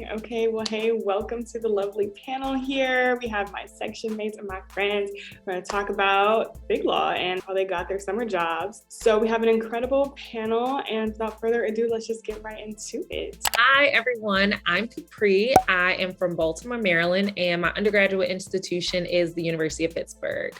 Okay, well, hey, welcome to the lovely panel here. We have my section mates and my friends. We're going to talk about Big Law and how they got their summer jobs. So we have an incredible panel, and without further ado, let's just get right into it. Hi, everyone. I'm Capri. I am from Baltimore, Maryland, and my undergraduate institution is the University of Pittsburgh.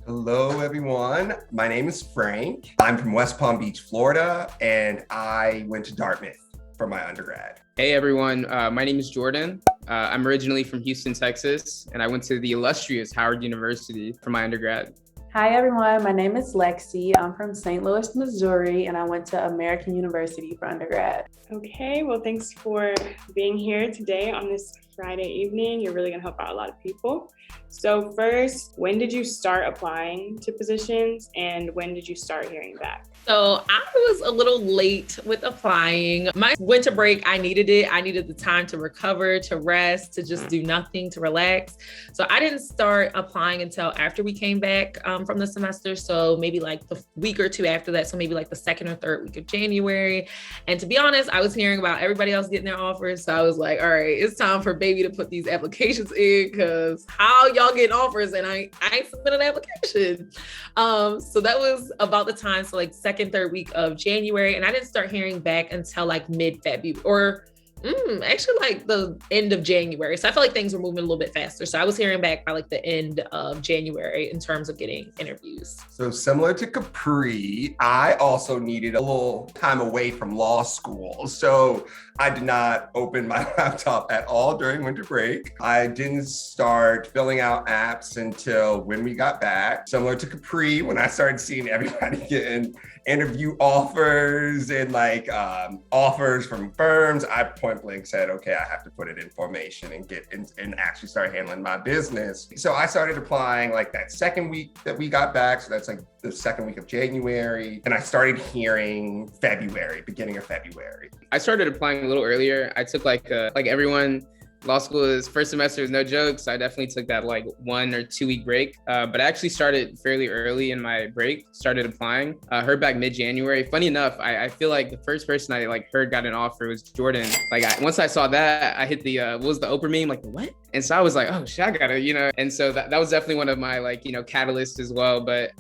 Hello, everyone. My name is Frank. I'm from West Palm Beach, Florida, and I went to Dartmouth for my undergrad. Hey everyone, my name is Jordan. I'm originally from Houston, Texas, and I went to the illustrious Howard University for my undergrad. Hi everyone, my name is Lexi. I'm from St. Louis, Missouri, and I went to American University for undergrad. Okay, well, thanks for being here today on this Friday evening. You're really gonna help out a lot of people. So first, when did you start applying to positions and when did you start hearing back? So I was a little late with applying. My winter break, I needed it. I needed the time to recover, to rest, to just do nothing, to relax. So I didn't start applying until after we came back from the semester. So maybe like the week or two after that. So maybe like the second or third week of January. And to be honest, I was hearing about everybody else getting their offers. So I was like, all right, it's time for baby to put these applications in because how y'all getting offers and I ain't submitted an application. So that was about the time. So like second, third week of January. And I didn't start hearing back until like mid-February or actually like the end of January. So I felt like things were moving a little bit faster. So I was hearing back by like the end of January in terms of getting interviews. So similar to Capri, I also needed a little time away from law school. So I did not open my laptop at all during winter break. I didn't start filling out apps until when we got back. Similar to Capri, when I started seeing everybody getting interview offers and like offers from firms, I point blank said, okay, I have to put it in formation and get in, and actually start handling my business. So I started applying like that second week that we got back. So that's like the second week of January. And I started hearing beginning of February. I started applying a little earlier. I took like everyone, law school is first semester is no joke. So I definitely took that like 1 or 2 week break. But I actually started fairly early in my break, started applying, heard back mid-January. Funny enough, I feel like the first person I like heard got an offer was Jordan. Like once I saw that, I hit the, what was the Oprah meme? Like what? And so I was like, oh shit, I gotta, and so that was definitely one of my like, catalysts as well. But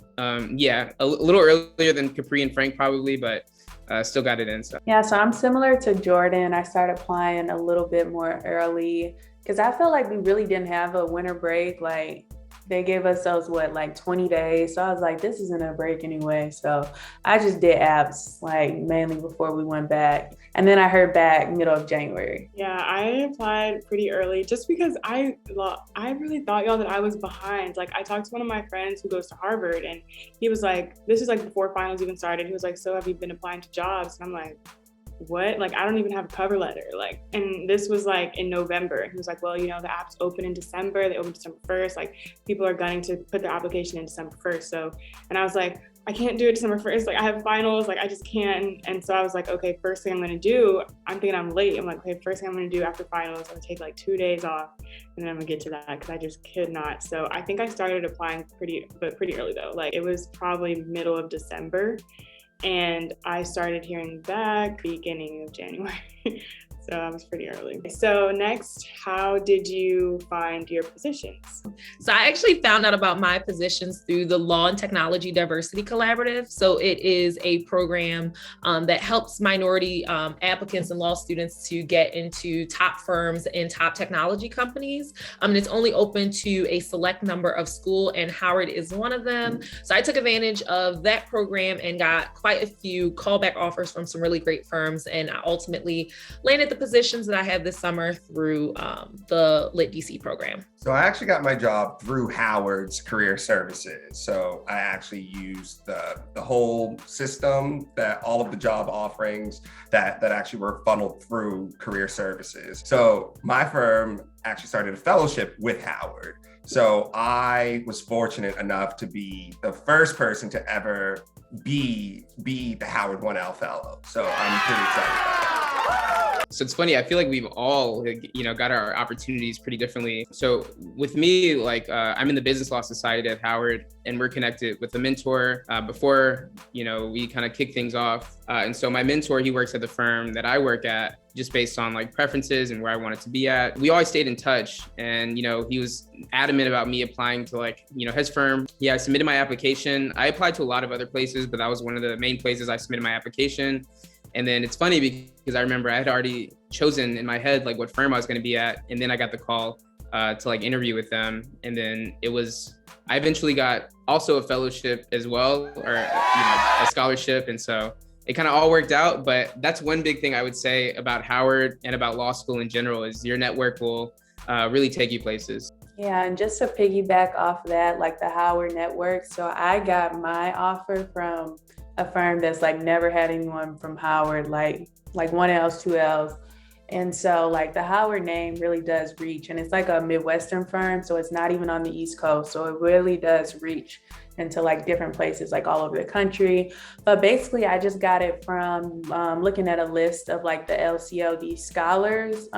yeah, a little earlier than Capri and Frank probably, but still got it in. So. Yeah, so I'm similar to Jordan. I started applying a little bit more early because I felt like we really didn't have a winter break. Like they gave us those, 20 days. So I was like, this isn't a break anyway. So I just did apps like mainly before we went back. And then I heard back middle of January. Yeah, I applied pretty early just because I really thought, y'all, that I was behind. Like I talked to one of my friends who goes to Harvard and he was like, this is like before finals even started. He was like, so have you been applying to jobs? And I'm like, what? Like, I don't even have a cover letter. Like, and this was like in November. He was like, well, the app's open in December. They open December 1st. Like people are gunning to put their application in December 1st. So, and I was like, I can't do it December 1st. Like I have finals, like I just can't. And so I was like, okay, first thing I'm going to do, I'm thinking I'm late. I'm like, okay, first thing I'm going to do after finals, I'm going to take like 2 days off and then I'm going to get to that because I just could not. So I think I started applying pretty early though. Like it was probably middle of December. And I started hearing back beginning of January. So I was pretty early. So next, how did you find your positions? So I actually found out about my positions through the Law and Technology Diversity Collaborative. So it is a program that helps minority applicants and law students to get into top firms and top technology companies. And it's only open to a select number of schools, and Howard is one of them. So I took advantage of that program and got quite a few callback offers from some really great firms. And I ultimately landed the positions that I had this summer through the Lit DC program. So I actually got my job through Howard's Career Services. So I actually used the whole system, that all of the job offerings that actually were funneled through Career Services. So my firm actually started a fellowship with Howard. So I was fortunate enough to be the first person to ever be the Howard 1L Fellow. So I'm pretty excited about that. So it's funny, I feel like we've all, got our opportunities pretty differently. So with me, I'm in the Business Law Society at Howard, and we're connected with a mentor before, we kind of kick things off. And so my mentor, he works at the firm that I work at, just based on preferences and where I wanted to be at. We always stayed in touch, and he was adamant about me applying to his firm. Yeah, I submitted my application. I applied to a lot of other places, but that was one of the main places I submitted my application. And then it's funny because I remember I had already chosen in my head what firm I was going to be at, and then I got the call to interview with them. And then I eventually got also a fellowship as well, or a scholarship, and so it kind of all worked out. But that's one big thing I would say about Howard and about law school in general is your network will really take you places. Yeah, and just to piggyback off that, the Howard network. So I got my offer from a firm that's never had anyone from Howard, like 1Ls, 2Ls. And so the Howard name really does reach, and it's a Midwestern firm. So it's not even on the East Coast. So it really does reach into different places, all over the country. But basically I just got it from looking at a list of the LCLD scholars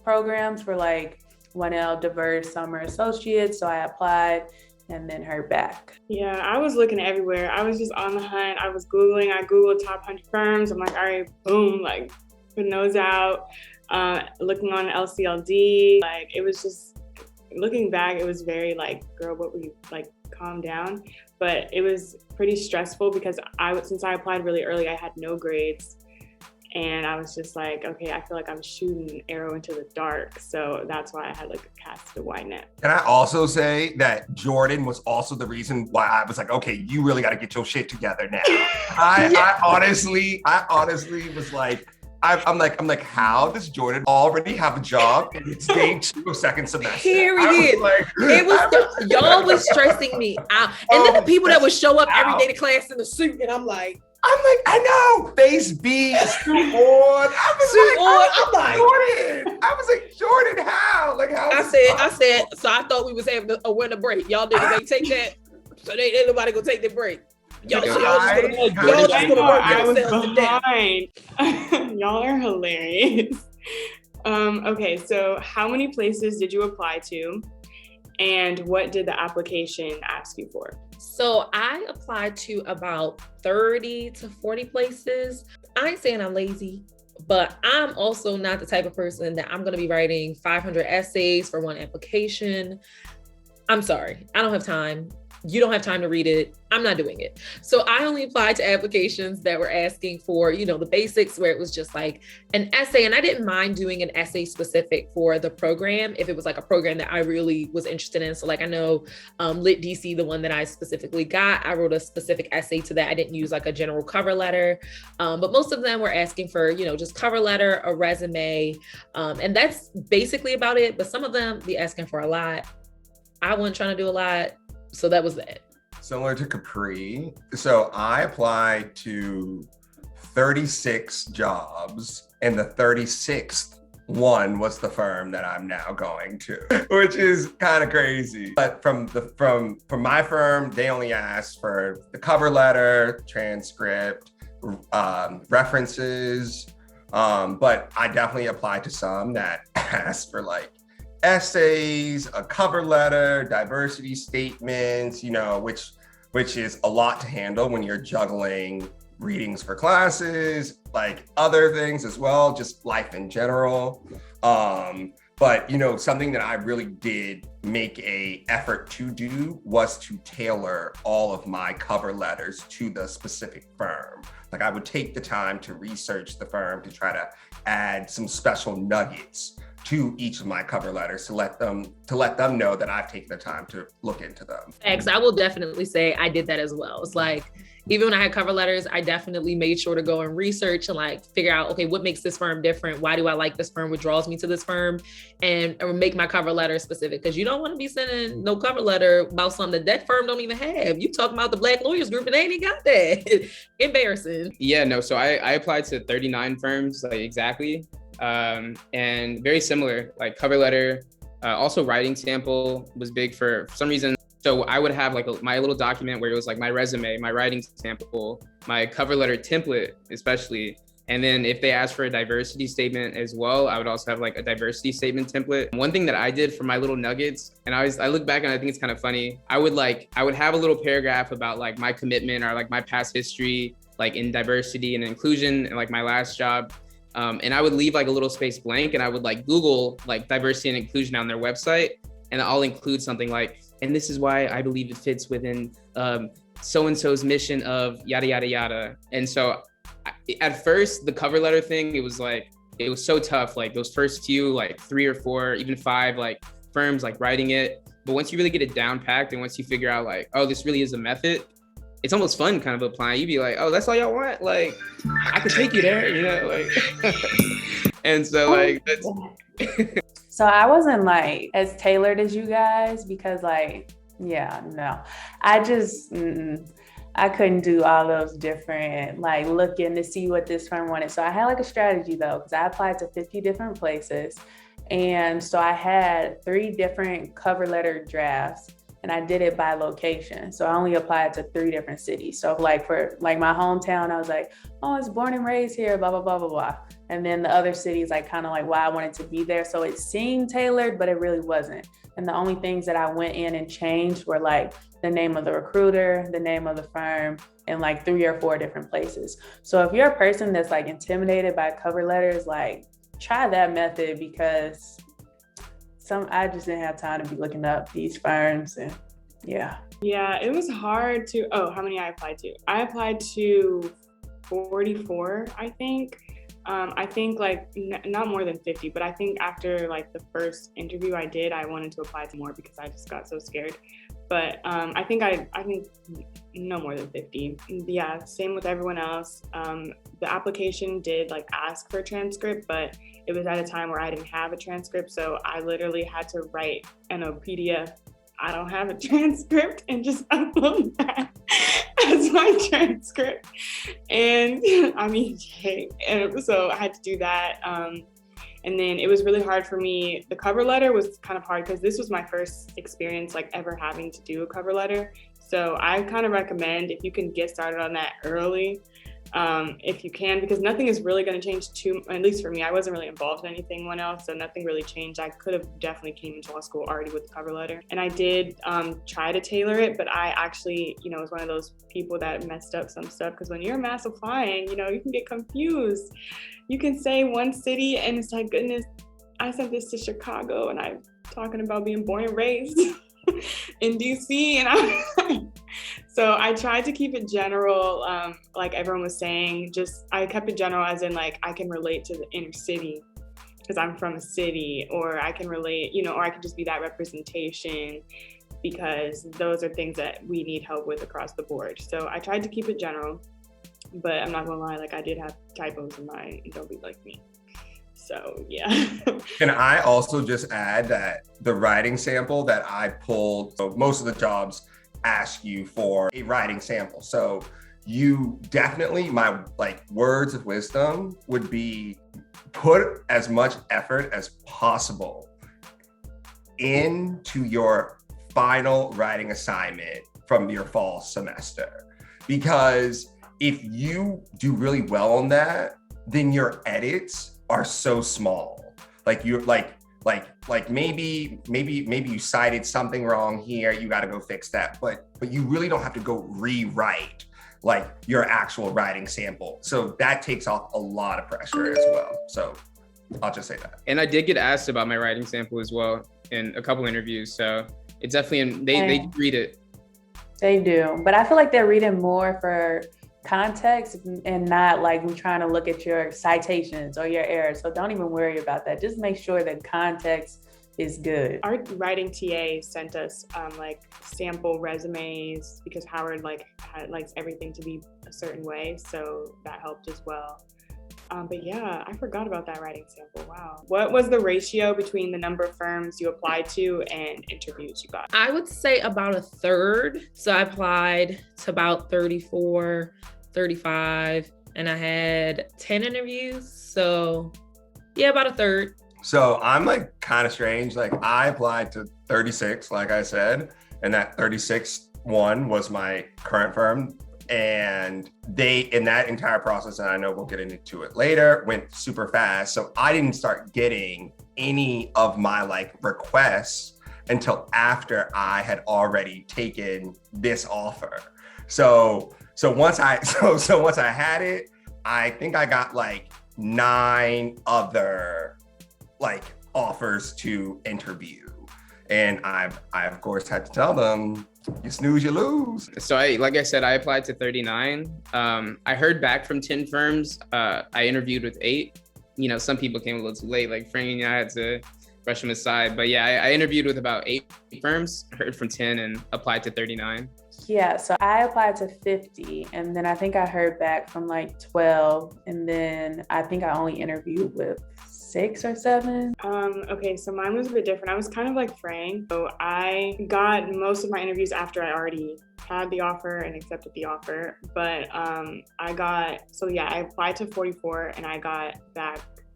programs for 1L diverse summer associates. So I applied and then heard back. Yeah, I was looking everywhere. I was just on the hunt. I was Googling. I Googled top 100 firms. I'm all right, boom, put nose out, looking on LCLD. It was just, looking back, it was very girl, what were you, calm down. But it was pretty stressful because since I applied really early, I had no grades. And I was just okay, I feel I'm shooting an arrow into the dark. So that's why I had cast a wide net. Can I also say that Jordan was also the reason why I was okay, you really got to get your shit together now. I honestly was I'm like, how does Jordan already have a job and it's day 2 of second semester? Period. Y'all was stressing me out. And then the people that would show up every day to class in the suit, and I'm like, I know, face B, suit on. Jordan. I was like, Jordan, how? How? I said, so I thought we was having a winter break. Y'all didn't take that, so ain't nobody gonna take their break. Y'all just gonna work yourselves to death. Y'all are hilarious. Okay, so how many places did you apply to, and what did the application ask you for? So I applied to about 30 to 40 places. I ain't saying I'm lazy, but I'm also not the type of person that I'm going to be writing 500 essays for one application. I'm sorry, I don't have time. You don't have time to read it. I'm not doing it. So I only applied to applications that were asking for, the basics, where it was just an essay. And I didn't mind doing an essay specific for the program if it was a program that I really was interested in. So I know Lit DC, the one that I specifically got, I wrote a specific essay to that. I didn't use a general cover letter, but most of them were asking for, just cover letter, a resume. And that's basically about it. But some of them be asking for a lot. I wasn't trying to do a lot. So that was that. Similar to Capri. So I applied to 36 jobs, and the 36th one was the firm that I'm now going to, which is kind of crazy. But from my firm, they only asked for the cover letter, transcript, references. But I definitely applied to some that asked for essays, a cover letter, diversity statements, which is a lot to handle when you're juggling readings for classes, other things as well, just life in general. But something that I really did make a effort to do was to tailor all of my cover letters to the specific firm. I would take the time to research the firm to try to add some special nuggets to each of my cover letters to let them know that I've taken the time to look into them. Thanks. I will definitely say I did that as well. It's even when I had cover letters, I definitely made sure to go and research and figure out, okay, what makes this firm different? Why do I like this firm? What draws me to this firm? And make my cover letter specific, because you don't want to be sending no cover letter about something that firm don't even have. You talking about the Black Lawyers Group and they ain't even got that. Embarrassing. Yeah, no. So I applied to 39 firms, exactly. And very similar, cover letter, also writing sample was big for some reason. So I would have my little document where it was my resume, my writing sample, my cover letter template, especially. And then if they ask for a diversity statement as well, I would also have like a diversity statement template. One thing that I did for my little nuggets, and I look back and I think it's kind of funny. I would have a little paragraph about like my commitment or like my past history, like in diversity and inclusion and like my last job. And I would leave like a little space blank, and I would like Google like diversity and inclusion on their website. And I'll include something like, and this is why I believe it fits within so-and-so's mission of yada, yada, yada. And so at first, the cover letter thing, it was so tough. Like those first few, like 3 or 4, even 5, like firms, like writing it. But once you really get it down packed, and once you figure out like, oh, this really is a method, it's almost fun kind of applying. You'd be like, oh, that's all y'all want? Like, I could take you there, you know, like. And so like, that's. So I wasn't like as tailored as you guys because like, yeah, no, I just, I couldn't do all those different, like looking to see what this firm wanted. So I had like a strategy though, because I applied to 50 different places. And so I had 3 different cover letter drafts, and I did it by location. So I only applied to 3 different cities. So like for like my hometown, I was like, oh, it's born and raised here, blah, blah, blah, blah, blah. And then the other cities, like kind of like why I wanted to be there. So it seemed tailored, but it really wasn't. And the only things that I went in and changed were like the name of the recruiter, the name of the firm, and like 3 or 4 different places. So if you're a person that's like intimidated by cover letters, like try that method, because I just didn't have time to be looking up these firms, and yeah. Yeah, it was hard to, how many I applied to? I applied to 44, I think. I think like not more than 50, but I think after like the first interview I did, I wanted to apply to more because I just got so scared. But I think no more than 50. Yeah, same with everyone else. The application did like ask for a transcript, but it was at a time where I didn't have a transcript. So I literally had to write in a PDF, I don't have a transcript, and just upload that as my transcript. And I mean, and so I had to do that. And then it was really hard for me. The cover letter was kind of hard because this was my first experience like ever having to do a cover letter. So I kind of recommend if you can get started on that early, if you can, because nothing is really going to change at least for me. I wasn't really involved in anything else, so nothing really changed. I could have definitely came into law school already with the cover letter. And I did try to tailor it, but I actually, was one of those people that messed up some stuff, because when you're mass applying, you can get confused. You can say one city and it's like, goodness, I sent this to Chicago and I'm talking about being born and raised in DC. And so I tried to keep it general, like everyone was saying. I kept it general as in like I can relate to the inner city because I'm from a city, or I can relate, or I can just be that representation, because those are things that we need help with across the board. So I tried to keep it general, but I'm not gonna lie, like I did have typos in mine, and don't be like me. So yeah. Can I also just add that the writing sample that I pulled, so most of the jobs ask you for a writing sample. So you definitely, my like words of wisdom would be put as much effort as possible into your final writing assignment from your fall semester. Because if you do really well on that, then your edits are so small. Like you're like maybe you cited something wrong here, you got to go fix that. But you really don't have to go rewrite like your actual writing sample. So that takes off a lot of pressure as well. So I'll just say that. And I did get asked about my writing sample as well in a couple interviews. So it's definitely, they read it. They do, but I feel like they're reading more for context and not like we're trying to look at your citations or your errors. So don't even worry about that. Just make sure that context is good. Our writing TA sent us like sample resumes, because Howard likes everything to be a certain way, so that helped as well. But yeah, I forgot about that writing sample. Wow. What was the ratio between the number of firms you applied to and interviews you got? I would say about a third. So I applied to about 34, 35, and I had 10 interviews. So yeah, about a third. So I'm like kind of strange. Like I applied to 36, like I said, and that 36 one was my current firm. And in that entire process, and I know we'll get into it later, went super fast. So I didn't start getting any of my like requests until after I had already taken this offer. So once I had it, I think I got like 9 other like offers to interview. And I of course had to tell them, you snooze, you lose. So like I said, I applied to 39. I heard back from 10 firms. I interviewed with 8. You know, some people came a little too late, like Frank, I had to brush them aside. But yeah, I interviewed with about 8 firms, heard from 10 and applied to 39. Yeah, so I applied to 50 and then I think I heard back from like 12 and then I think I only interviewed with 6 or 7. Okay, so mine was a bit different. I was kind of like Frank. So I got most of my interviews after I already had the offer and accepted the offer. But I applied to 44 and I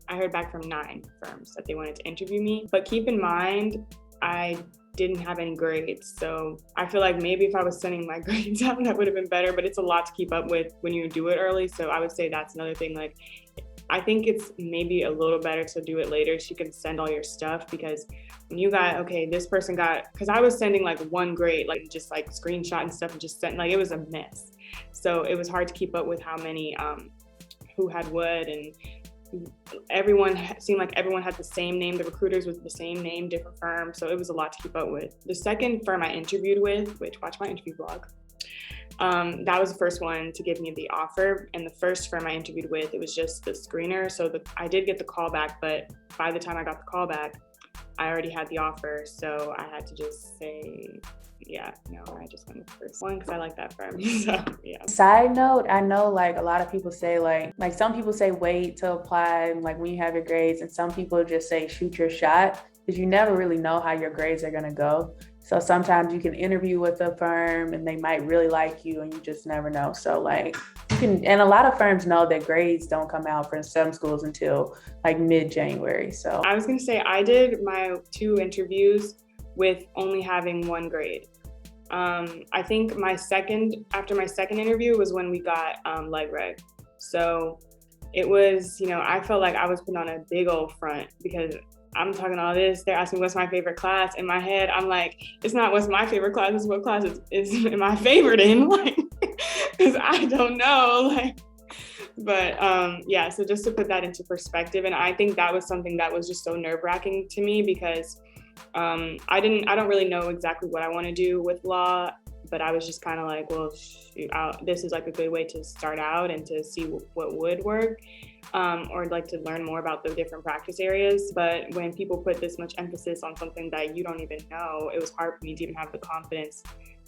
heard back from 9 firms that they wanted to interview me. But keep in mind, I didn't have any grades. So I feel like maybe if I was sending my grades out, that would have been better, but it's a lot to keep up with when you do it early. So I would say that's another thing. Like, I think it's maybe a little better to do it later so you can send all your stuff, because when you got, okay, this person got, because I was sending like 1 grade, like just like screenshot and stuff and just sent, like it was a mess. So it was hard to keep up with how many, who had what, and everyone seemed like everyone had the same name. The recruiters was the same name, different firms. So it was a lot to keep up with. The second firm I interviewed with, which watch my interview vlog, that was the first one to give me the offer. And the first firm I interviewed with, it was just the screener. So I did get the call back, but by the time I got the call back, I already had the offer. So I had to just say, yeah, no, I just went with the first one because I like that firm. So yeah. Side note, I know like a lot of people say like some people say wait to apply like when you have your grades, and some people just say shoot your shot, because you never really know how your grades are gonna go. So sometimes you can interview with a firm and they might really like you and you just never know. So like you can, and a lot of firms know that grades don't come out for some schools until like mid-January. So I was gonna say, I did my 2 interviews with only having 1 grade. I think after my second interview was when we got leg reg. So it was, I felt like I was putting on a big old front because I'm talking all this. They're asking what's my favorite class. In my head, I'm like, it's not what's my favorite class, it's what class is my favorite in, like, because I don't know, like. But so just to put that into perspective, and I think that was something that was just so nerve-wracking to me because I don't really know exactly what I want to do with law, but I was just kind of like, well, shoot, this is like a good way to start out and to see what would work, or like to learn more about the different practice areas. But when people put this much emphasis on something that you don't even know, it was hard for me to even have the confidence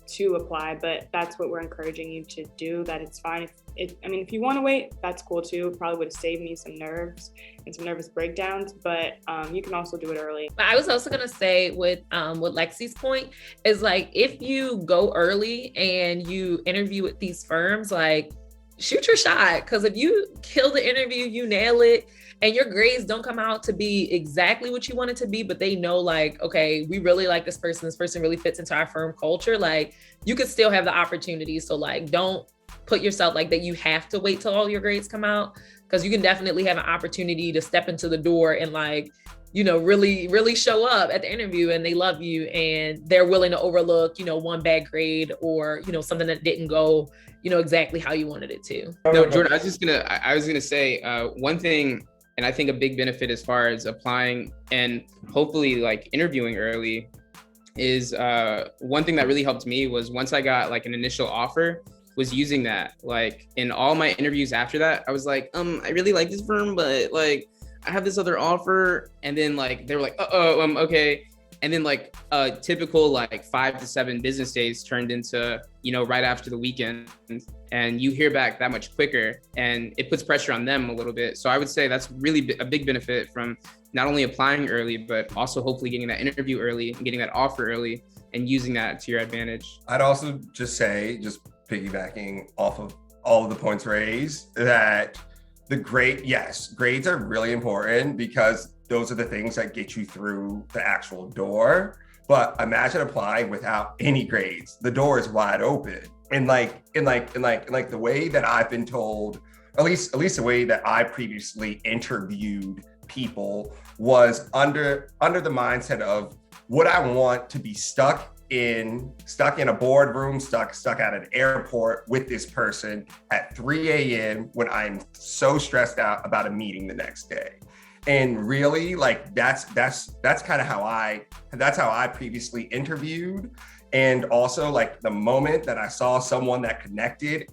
to apply. But that's what we're encouraging you to do, that it's fine. If you want to wait, that's cool too. It probably would have saved me some nerves and some nervous breakdowns, but you can also do it early. But I was also going to say with Lexi's point is like, if you go early and you interview with these firms, like shoot your shot. Because if you kill the interview, you nail it, and your grades don't come out to be exactly what you want it to be, but they know like, okay, we really like this person really fits into our firm culture, like you could still have the opportunity. So like, don't put yourself like that you have to wait till all your grades come out, because you can definitely have an opportunity to step into the door and like, really, really show up at the interview and they love you and they're willing to overlook, 1 bad grade or, something that didn't go, exactly how you wanted it to. No, Jordan, I was gonna say one thing, and I think a big benefit as far as applying and hopefully like interviewing early is one thing that really helped me was once I got like an initial offer, was using that. Like in all my interviews after that, I was like, I really like this firm, but like I have this other offer. And then like, they were like, okay. And then like a typical like 5 to 7 business days turned into, right after the weekend, and you hear back that much quicker and it puts pressure on them a little bit. So I would say that's really a big benefit from not only applying early, but also hopefully getting that interview early and getting that offer early and using that to your advantage. I'd also just say, just piggybacking off of all of the points raised, that grades are really important because those are the things that get you through the actual door. But imagine applying without any grades. The door is wide open. and the way that I've been told, at least the way that I previously interviewed people was under the mindset of would I want to be stuck in a boardroom, stuck at an airport with this person at 3 a.m. when I'm so stressed out about a meeting the next day. And really, like that's kind of how I previously interviewed. And also like the moment that I saw someone that connected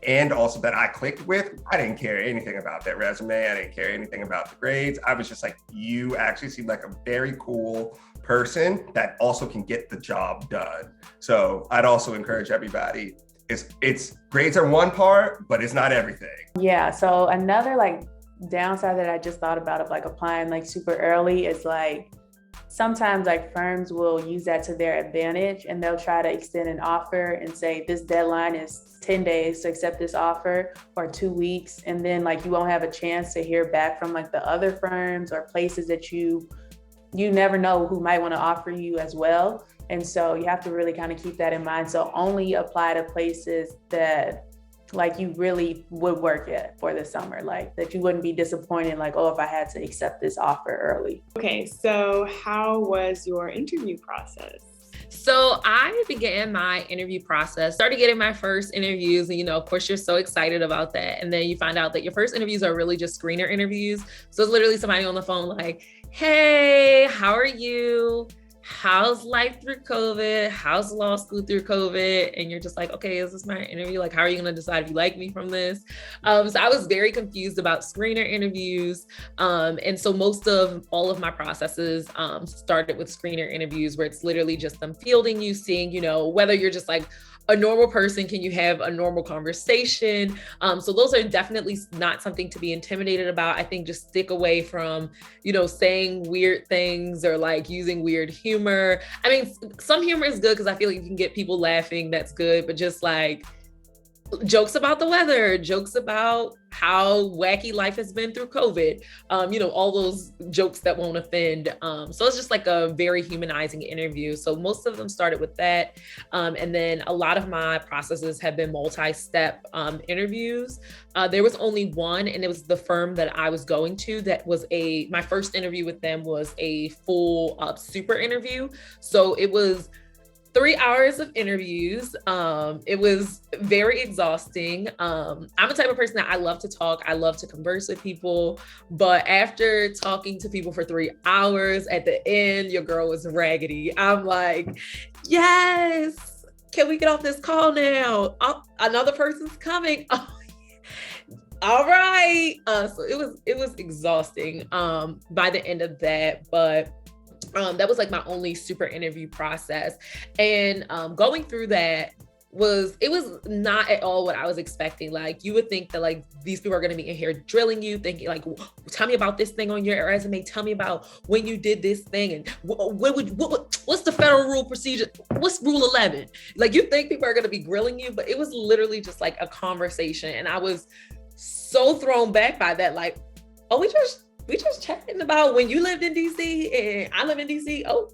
and also that I clicked with, I didn't care anything about their resume. I didn't care anything about the grades. I was just like, you actually seem like a very cool person that also can get the job done. So I'd also encourage everybody, it's grades are one part, but it's not everything. Yeah. So another like downside that I just thought about of like applying like super early is like sometimes like firms will use that to their advantage and they'll try to extend an offer and say this deadline is 10 days to accept this offer or 2 weeks. And then like you won't have a chance to hear back from like the other firms or places that you never know who might want to offer you as well. And so you have to really kind of keep that in mind. So only apply to places that like you really would work at for the summer, like that you wouldn't be disappointed, like, oh, if I had to accept this offer early. Okay, so how was your interview process? So I began my interview process, started getting my first interviews. And, of course, you're so excited about that. And then you find out that your first interviews are really just screener interviews. So it's literally somebody on the phone like, hey, how are you? How's life through COVID? How's law school through COVID? And you're just like, okay, is this my interview? Like, how are you going to decide if you like me from this? So I was very confused about screener interviews. And so most of all of my processes started with screener interviews where it's literally just them fielding you, seeing, whether you're just like a normal person, can you have a normal conversation? So those are definitely not something to be intimidated about. I think just stick away from, saying weird things or like using weird humor. I mean, some humor is good because I feel like you can get people laughing. That's good. But just like jokes about the weather, jokes about how wacky life has been through COVID, all those jokes that won't offend. So it's just like a very humanizing interview. So most of them started with that. And then a lot of my processes have been multi-step interviews. There was only one, and it was the firm that I was going to that was my first interview with them was a full super interview. So it was 3 hours of interviews. It was very exhausting. I'm a type of person that I love to talk. I love to converse with people. But after talking to people for 3 hours, at the end, your girl was raggedy. I'm like, yes, can we get off this call now? Oh, another person's coming. Oh, all right. So it was exhausting by the end of that. But that was like my only super interview process. And going through that was not at all what I was expecting. Like you would think that like these people are going to be in here drilling you, thinking like, tell me about this thing on your resume. Tell me about when you did this thing. And what's the federal rule procedure? What's rule 11? Like you think people are going to be grilling you, but it was literally just like a conversation. And I was so thrown back by that. Like, oh, we just chatting about when you lived in DC and I live in DC. Oh,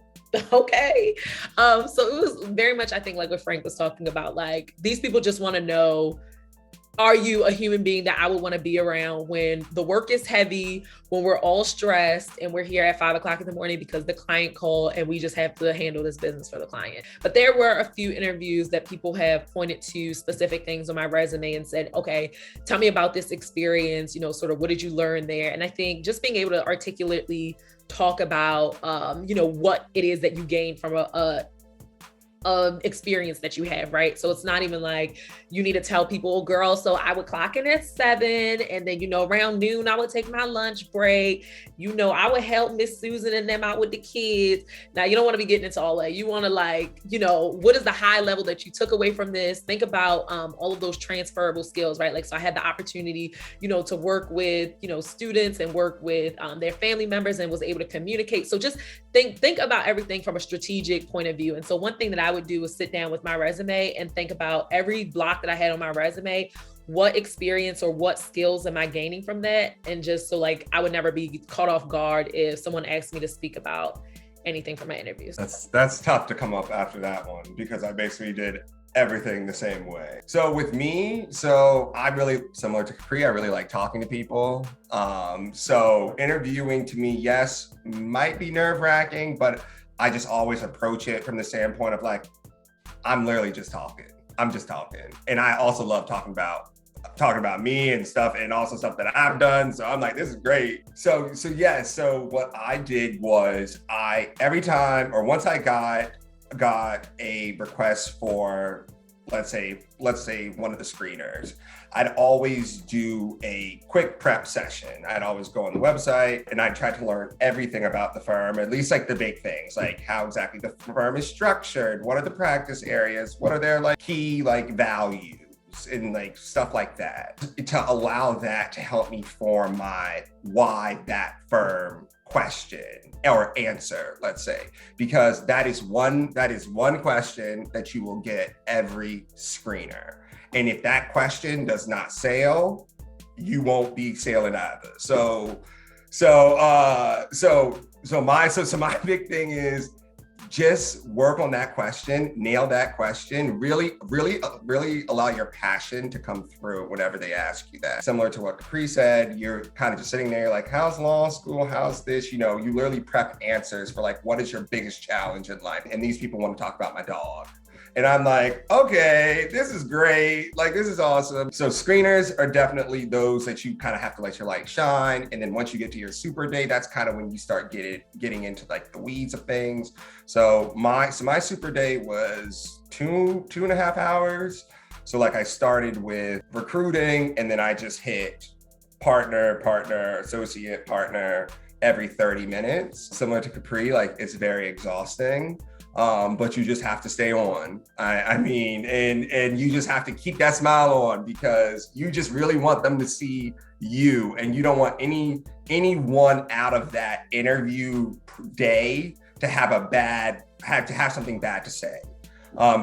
okay. So it was very much, I think, like what Frank was talking about, like these people just want to know, are you a human being that I would want to be around when the work is heavy, when we're all stressed and we're here at 5 o'clock in the morning because the client called and we just have to handle this business for the client. But there were a few interviews that people have pointed to specific things on my resume and said, okay, tell me about this experience, sort of what did you learn there? And I think just being able to articulately talk about, what it is that you gained from a experience that you have, right? So it's not even like you need to tell people, oh, girl, so I would clock in at 7 and then, around noon, I would take my lunch break. I would help Miss Susan and them out with the kids. Now, you don't want to be getting into all that. You want to like, what is the high level that you took away from this? Think about all of those transferable skills, right? Like, so I had the opportunity, to work with, students and work with their family members and was able to communicate. So just think about everything from a strategic point of view. And so one thing that I would do is sit down with my resume and think about every block that I had on my resume, what experience or what skills am I gaining from that? And just so like, I would never be caught off guard if someone asked me to speak about anything from my interviews. That's tough to come up after that one because I basically did everything the same way. So with me, so I'm really similar to Capri. I really like talking to people. So interviewing to me, yes, might be nerve-wracking, but I just always approach it from the standpoint of like, I'm literally just talking. I'm just talking. And I also love talking about me and stuff, and also stuff that I've done. So I'm like, this is great. So what I did was every time, or once I got a request for, let's say one of the screeners, I'd always do a quick prep session. I'd always go on the website and I'd try to learn everything about the firm, at least like the big things, like how exactly the firm is structured, what are the practice areas, what are their like key like values, and like stuff like that, to allow that to help me form my why that firm question or answer, let's say, because that is one question that you will get every screener. And if that question does not sail, you won't be sailing either. So my big thing is just work on that question, nail that question, really allow your passion to come through whenever they ask you that. Similar to what Capri said, you're kind of just sitting there like, how's law school? How's this? You literally prep answers for like, what is your biggest challenge in life? And these people want to talk about my dog. And I'm like, okay, this is great. Like, this is awesome. So screeners are definitely those that you kind of have to let your light shine. And then once you get to your super day, that's kind of when you start getting into like the weeds of things. So my super day was two and a half hours. So like I started with recruiting, and then I just hit partner, associate, partner every 30 minutes. Similar to Capri, like it's very exhausting. But you just have to stay on. I mean, and you just have to keep that smile on, because you just really want them to see you, and you don't want anyone out of that interview day to have something bad to say.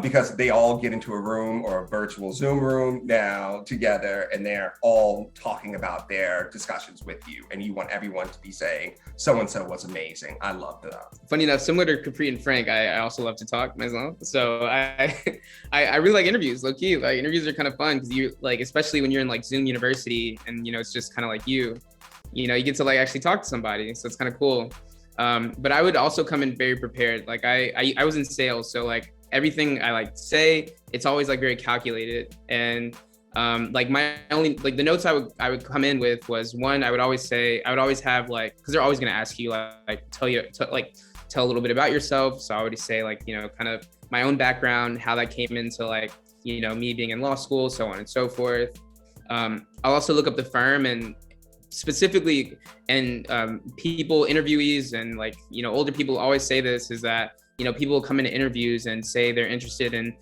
Because they all get into a room or a virtual Zoom room now together, and they're all talking about their discussions with you, and you want everyone to be saying, so-and-so was amazing. I loved it. Funny enough, similar to Capri and Frank, I also love to talk myself. So I really like interviews, low key. Like interviews are kind of fun because you like, especially when you're in like Zoom University, and it's just kind of like you get to like actually talk to somebody. So it's kind of cool. But I would also come in very prepared. Like I was in sales, so like everything I like say, it's always like very calculated. And like my only, like the notes I would come in with was one, I would always have like, cause they're always going to ask you tell a little bit about yourself. So I would say like, kind of my own background, how that came into like, me being in law school, so on and so forth. I'll also look up the firm, and specifically, and people, interviewees, and like, older people always say this, is that people come into interviews and say they're interested in,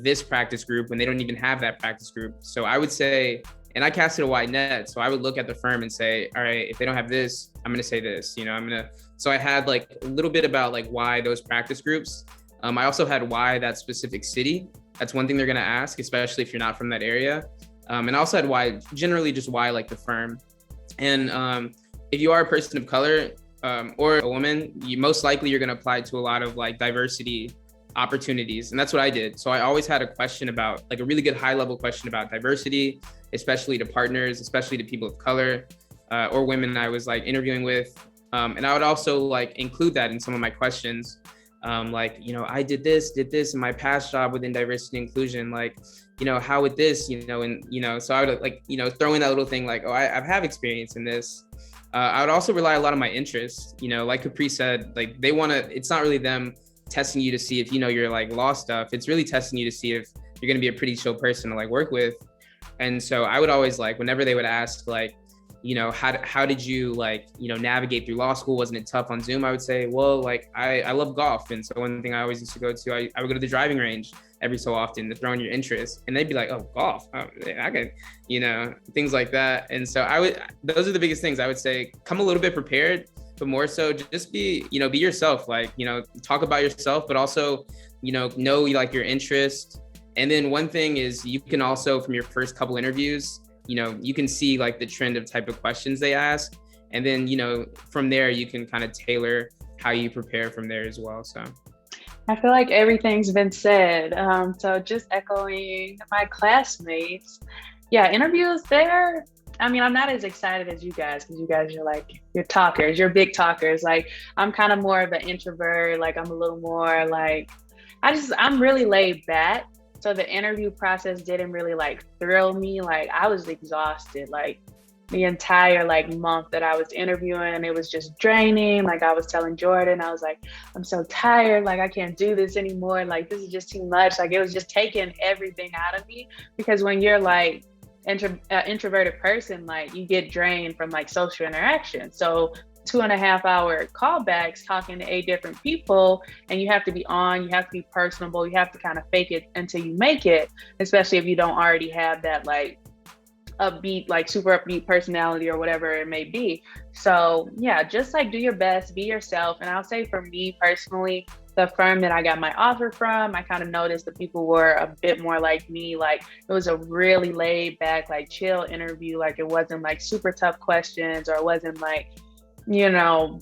this practice group when they don't even have that practice group. So I would say, and I casted a wide net. So I would look at the firm and say, all right, if they don't have this, I'm going to say this, so I had like a little bit about like why those practice groups. I also had why that specific city. That's one thing they're going to ask, especially if you're not from that area. And I also had why, generally just why like the firm. And if you are a person of color, or a woman, most likely you're going to apply to a lot of like diversity opportunities. And that's what I did. So I always had a question about, like a really good high level question about diversity, especially to partners, especially to people of color, or women I was like interviewing with. And I would also like include that in some of my questions. Like, I did this in my past job within diversity and inclusion, like, how with this, and, so I would like, throw in that little thing like, oh, I have experience in this. I would also rely a lot on my interests, like Capri said, like it's not really them testing you to see if, you're like law stuff. It's really testing you to see if you're going to be a pretty chill person to like work with. And so I would always like, whenever they would ask like, how did you like, navigate through law school? Wasn't it tough on Zoom? I would say, well, like I love golf. And so one thing I always used to go to, I would go to the driving range every so often to throw in your interest. And they'd be like, oh, golf, I can, things like that. And so those are the biggest things I would say. Come a little bit prepared, but more so just be yourself, like, talk about yourself, but also, know like your interest. And then one thing is you can also, from your first couple interviews, you can see like the trend of type of questions they ask. And then, from there, you can kind of tailor how you prepare from there as well. So. I feel like everything's been said. So just echoing my classmates. Yeah, interviews there. I mean, I'm not as excited as you guys because you guys are like, you're talkers, you're big talkers. Like, I'm kind of more of an introvert. Like, I'm a little more like, I'm really laid back. So the interview process didn't really like thrill me. Like, I was exhausted. Like, the entire like month that I was interviewing, it was just draining. Like I was telling Jordan, I was like, I'm so tired. Like I can't do this anymore. Like this is just too much. Like it was just taking everything out of me because when you're like introverted person, like you get drained from like social interaction. So 2.5 hour callbacks talking to 8 different people and you have to be on, you have to be personable, you have to kind of fake it until you make it, especially if you don't already have that like upbeat, like super upbeat personality or whatever it may be. So yeah, just like do your best, be yourself. And I'll say for me personally, the firm that I got my offer from, I kind of noticed the people were a bit more like me. Like it was a really laid back, like chill interview. Like it wasn't like super tough questions or it wasn't like, you know,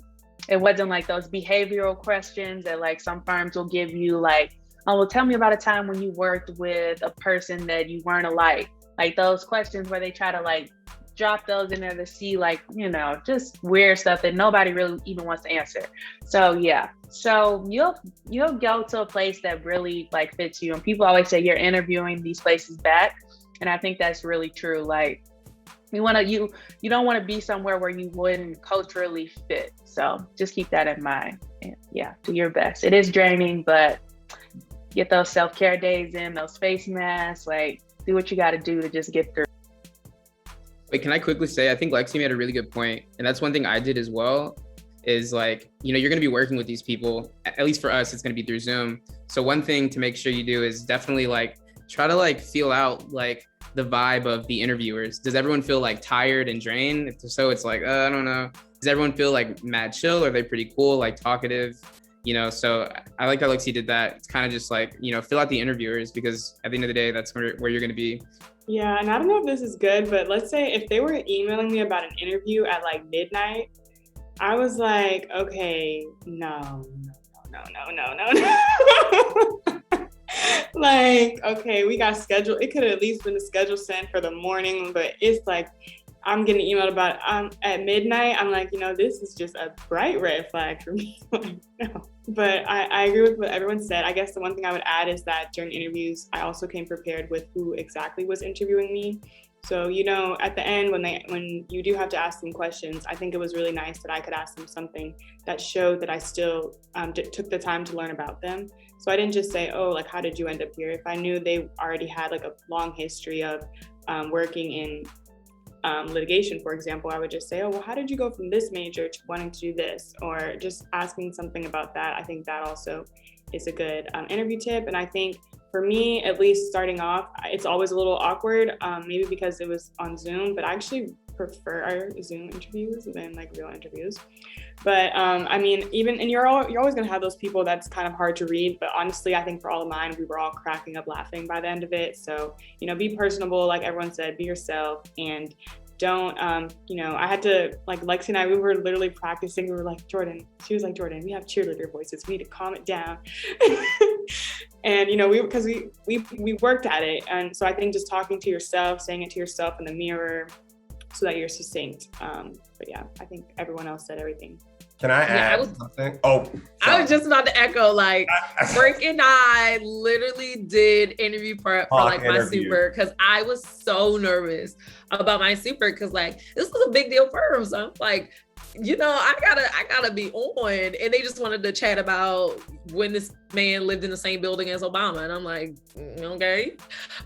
it wasn't like those behavioral questions that like some firms will give you like, oh, well, tell me about a time when you worked with a person that you weren't alike. Like those questions where they try to like drop those in there to see like, you know, just weird stuff that nobody really even wants to answer. So yeah, so you'll go to a place that really like fits you. And people always say you're interviewing these places back. And I think that's really true. Like you don't want to be somewhere where you wouldn't culturally fit. So just keep that in mind. And yeah, do your best. It is draining, but get those self-care days in, those face masks, like do what you got to do to just get through. Wait, can I quickly say, I think Lexi made a really good point. And that's one thing I did as well is like, you know, you're going to be working with these people, at least for us, it's going to be through Zoom. So one thing to make sure you do is definitely like, try to like feel out like the vibe of the interviewers. Does everyone feel like tired and drained? If so, it's like, I don't know. Does everyone feel like mad chill? Are they pretty cool, like talkative? You know, so I like how Lexi did that. It's kind of just like, you know, fill out the interviewers because at the end of the day, that's where you're going to be. Yeah, and I don't know if this is good, but let's say if they were emailing me about an interview at like midnight, I was like, okay, no. Like, okay, we got scheduled. It could have at least been the schedule sent for the morning, but it's like, I'm getting emailed about at midnight. I'm like, you know, this is just a bright red flag for me. Like, no. But I agree with what everyone said. I guess the one thing I would add is that during interviews, I also came prepared with who exactly was interviewing me. So, you know, at the end, when you do have to ask them questions, I think it was really nice that I could ask them something that showed that I still took the time to learn about them. So I didn't just say, oh, like, how did you end up here? If I knew they already had like a long history of working in litigation, for example, I would just say, oh, well, how did you go from this major to wanting to do this? Or just asking something about that. I think that also is a good interview tip. And I think for me, at least starting off, it's always a little awkward, maybe because it was on Zoom, but I actually prefer our Zoom interviews than like real interviews. But I mean, and you're always gonna have those people that's kind of hard to read, but honestly, I think for all of mine, we were all cracking up laughing by the end of it. So, you know, be personable, like everyone said, be yourself, and don't, you know, I had to, like Lexi and I, we were literally practicing. We were like, Jordan, she was like, Jordan, we have cheerleader voices. We need to calm it down. And, you know, because we worked at it. And so I think just talking to yourself, saying it to yourself in the mirror so that you're succinct. But yeah, I think everyone else said everything. Can I add something? Oh, sorry. I was just about to echo, like, Frank and I literally did interview prep for like my super because I was so nervous about my super because like this was a big deal for him. So I'm like, you know, I gotta be on. And they just wanted to chat about when this man lived in the same building as Obama. And I'm like, okay.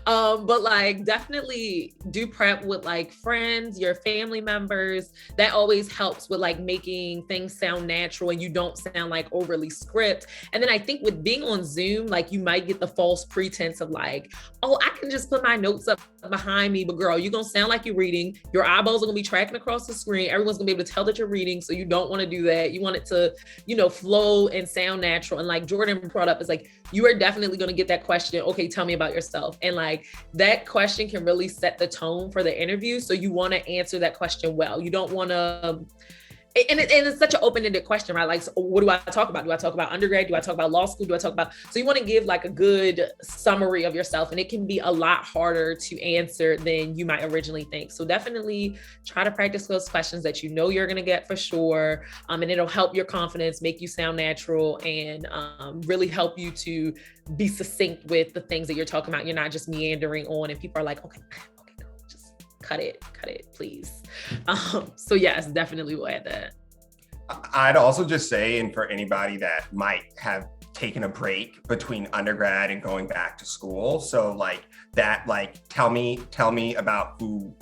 But like definitely do prep with like friends, your family members. That always helps with like making things sound natural and you don't sound like overly script. And then I think with being on Zoom, like you might get the false pretense of like, oh, I can just put my notes up behind me, but girl, you're gonna sound like you're reading. Your eyeballs are gonna be tracking across the screen. Everyone's gonna be able to tell that you're reading. So you don't want to do that. You want it to, you know, flow and sound natural. And like Jordan brought up, is like, you are definitely going to get that question. Okay, tell me about yourself. And like that question can really set the tone for the interview. So you want to answer that question well. You don't want to and it's such an open-ended question, right? Like, so what do I talk about? Do I talk about undergrad? Do I talk about law school? Do I talk about, so you want to give like a good summary of yourself, and it can be a lot harder to answer than you might originally think. So definitely try to practice those questions that you know you're going to get for sure. And it'll help your confidence, make you sound natural, and really help you to be succinct with the things that you're talking about. You're not just meandering on and people are like, okay, just cut it, please. So yes, definitely will add that. I'd also just say, and for anybody that might have taken a break between undergrad and going back to school, so like that, like tell me about who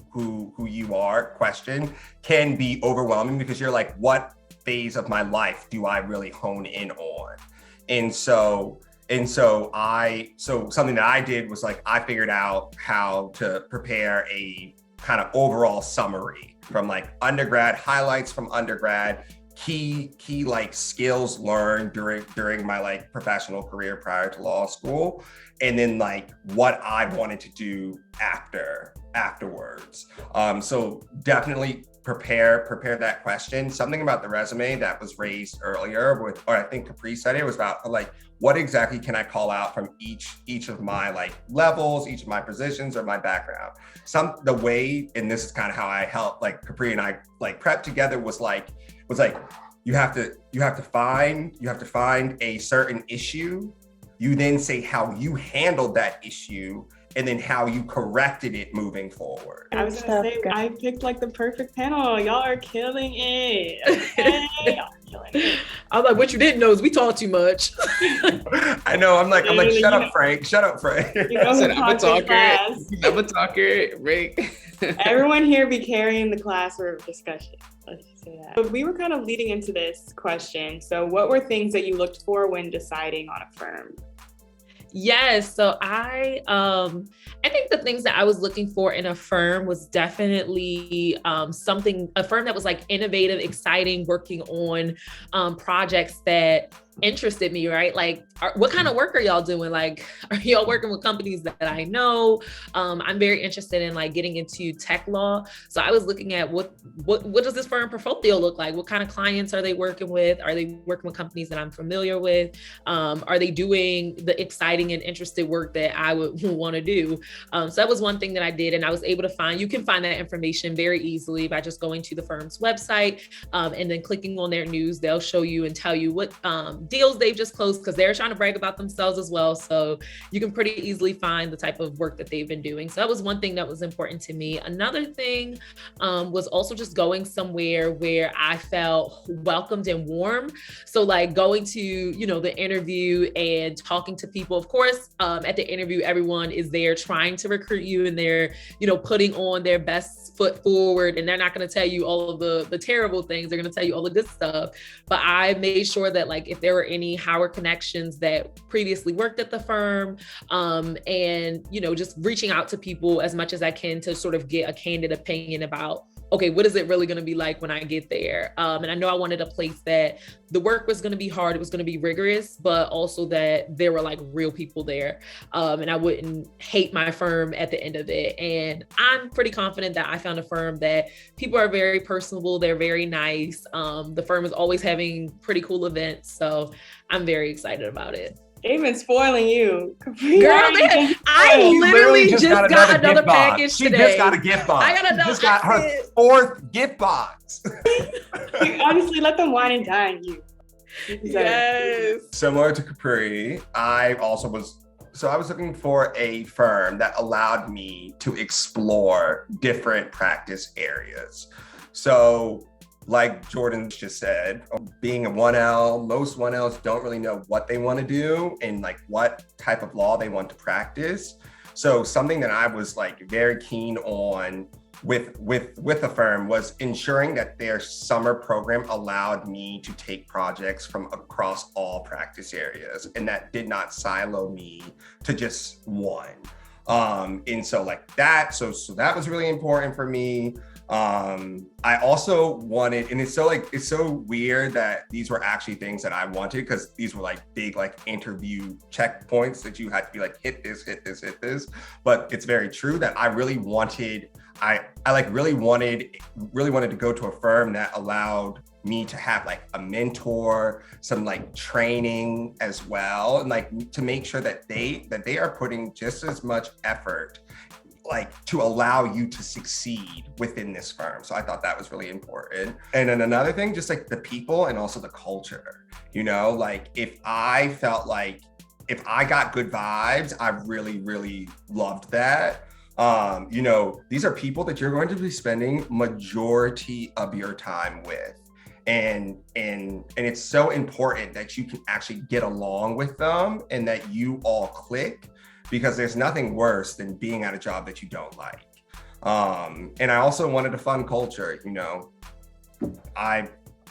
you are question can be overwhelming, because you're like, what phase of my life do I really hone in on? And so something that I did was like, I figured out how to prepare a kind of overall summary from like undergrad, highlights from undergrad, key like skills learned during my like professional career prior to law school, and then like what I wanted to do afterwards. So definitely prepare that question. Something about the resume that was raised earlier or I think Capri said it was about like, what exactly can I call out from each of my like levels, each of my positions or my background. The way, and this is kind of how I helped, like Capri and I like prep together, was like you have to find a certain issue. You then say how you handled that issue, and then how you corrected it moving forward. I was gonna say, I picked like the perfect panel. Y'all are killing it. Okay? Y'all are killing it. I was like, what you didn't know is we talk too much. I know. I'm like, shut up, Frank. Shut up, Frank. I'm a talker. Rick. Everyone here be carrying the class or discussion. Let's just say that. But we were kind of leading into this question. So what were things that you looked for when deciding on a firm? Yes. So I think the things that I was looking for in a firm was definitely a firm that was like innovative, exciting, working on projects that interested me, right? Like, what kind of work are y'all doing? Like, are y'all working with companies that I know? I'm very interested in like getting into tech law. So I was looking at what does this firm portfolio look like? What kind of clients are they working with? Are they working with companies that I'm familiar with? Are they doing the exciting and interesting work that I would want to do? So that was one thing that I did. And I was able to you can find that information very easily by just going to the firm's website and then clicking on their news. They'll show you and tell you what deals they've just closed, because they're trying to brag about themselves as well. So you can pretty easily find the type of work that they've been doing. So that was one thing that was important to me. Another thing was also just going somewhere where I felt welcomed and warm. So like going to, the interview and talking to people. Of course, at the interview, everyone is there trying to recruit you, and they're, putting on their best foot forward, and they're not going to tell you all of the terrible things. They're going to tell you all the good stuff. But I made sure that like, if there were any Howard connections that previously worked at the firm, and, just reaching out to people as much as I can to sort of get a candid opinion about, okay, what is it really going to be like when I get there? And I know I wanted a place that the work was going to be hard, it was going to be rigorous, but also that there were like real people there. And I wouldn't hate my firm at the end of it. And I'm pretty confident that I found a firm that people are very personable, they're very nice. The firm is always having pretty cool events. So I'm very excited about it. They've been spoiling you. Girl, I literally just got another package today. She just got a gift box. I got another. She just got her fourth gift box. Honestly, let them wine and dine you. Yes. Similar to Capri, I was looking for a firm that allowed me to explore different practice areas. So, like Jordan just said, being a 1L, most 1Ls don't really know what they want to do and like what type of law they want to practice. So something that I was like very keen on with a firm was ensuring that their summer program allowed me to take projects from across all practice areas, and that did not silo me to just one. And so like that, so that was really important for me. I also wanted, and it's so weird that these were actually things that I wanted, because these were like big like interview checkpoints that you had to be like, hit this. But it's very true that I really wanted, I really wanted to go to a firm that allowed me to have like a mentor, some like training as well, and like to make sure that they are putting just as much effort like to allow you to succeed within this firm. So I thought that was really important. And then another thing, just like the people and also the culture, you know, like if I felt like if I got good vibes, I really, really loved that. You know, these are people that you're going to be spending majority of your time with. And it's so important that you can actually get along with them and that you all click, because there's nothing worse than being at a job that you don't like. And I also wanted a fun culture, you know. I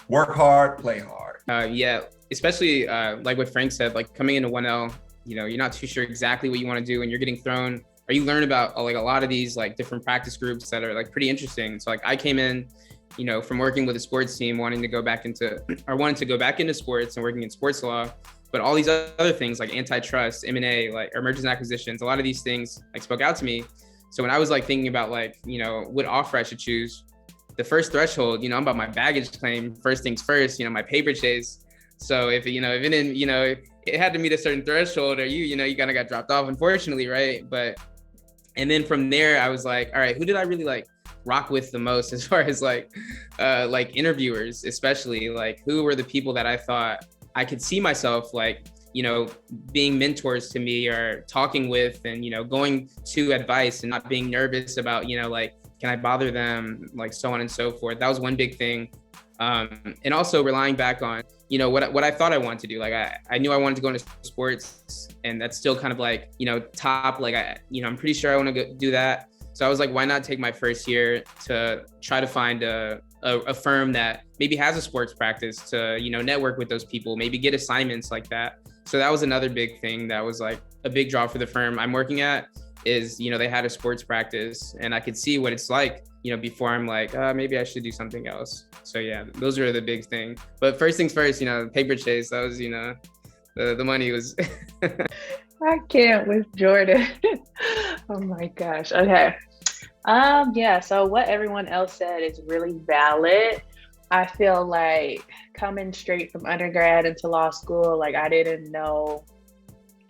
work hard, play hard. Yeah, especially like what Frank said, like coming into 1L, you know, you're not too sure exactly what you want to do and you're getting thrown, or you learn about like a lot of these like different practice groups that are like pretty interesting. So like I came in, you know, from working with a sports team, wanted to go back into sports and working in sports law. But all these other things like antitrust, M&A, like mergers and acquisitions, a lot of these things like spoke out to me. So when I was like thinking about like, you know, what offer I should choose, the first threshold, you know, I'm about my baggage claim, first things first, you know, my paper chase. So if it didn't, you know, it had to meet a certain threshold, or you kind of got dropped off, unfortunately, right? And then from there, I was like, all right, who did I really like rock with the most as far as like interviewers, especially like who were the people that I thought I could see myself like, you know, being mentors to me or talking with, and, you know, going to advice and not being nervous about, you know, like, can I bother them, like so on and so forth. That was one big thing. And also relying back on, you know, what I thought I wanted to do. Like I knew I wanted to go into sports, and that's still kind of like, you know, top, like I'm pretty sure I want to go do that. So I was like, why not take my first year to try to find a firm that maybe has a sports practice to, you know, network with those people, maybe get assignments like that. So that was another big thing that was like a big draw for the firm I'm working at, is, you know, they had a sports practice and I could see what it's like, you know, before I'm like, maybe I should do something else. So yeah, those are the big thing. But first things first, you know, paper chase, that was, you know, the money was. I can't with Jordan. Oh my gosh. Okay. Yeah, so what everyone else said is really valid. I feel like coming straight from undergrad into law school, like I didn't know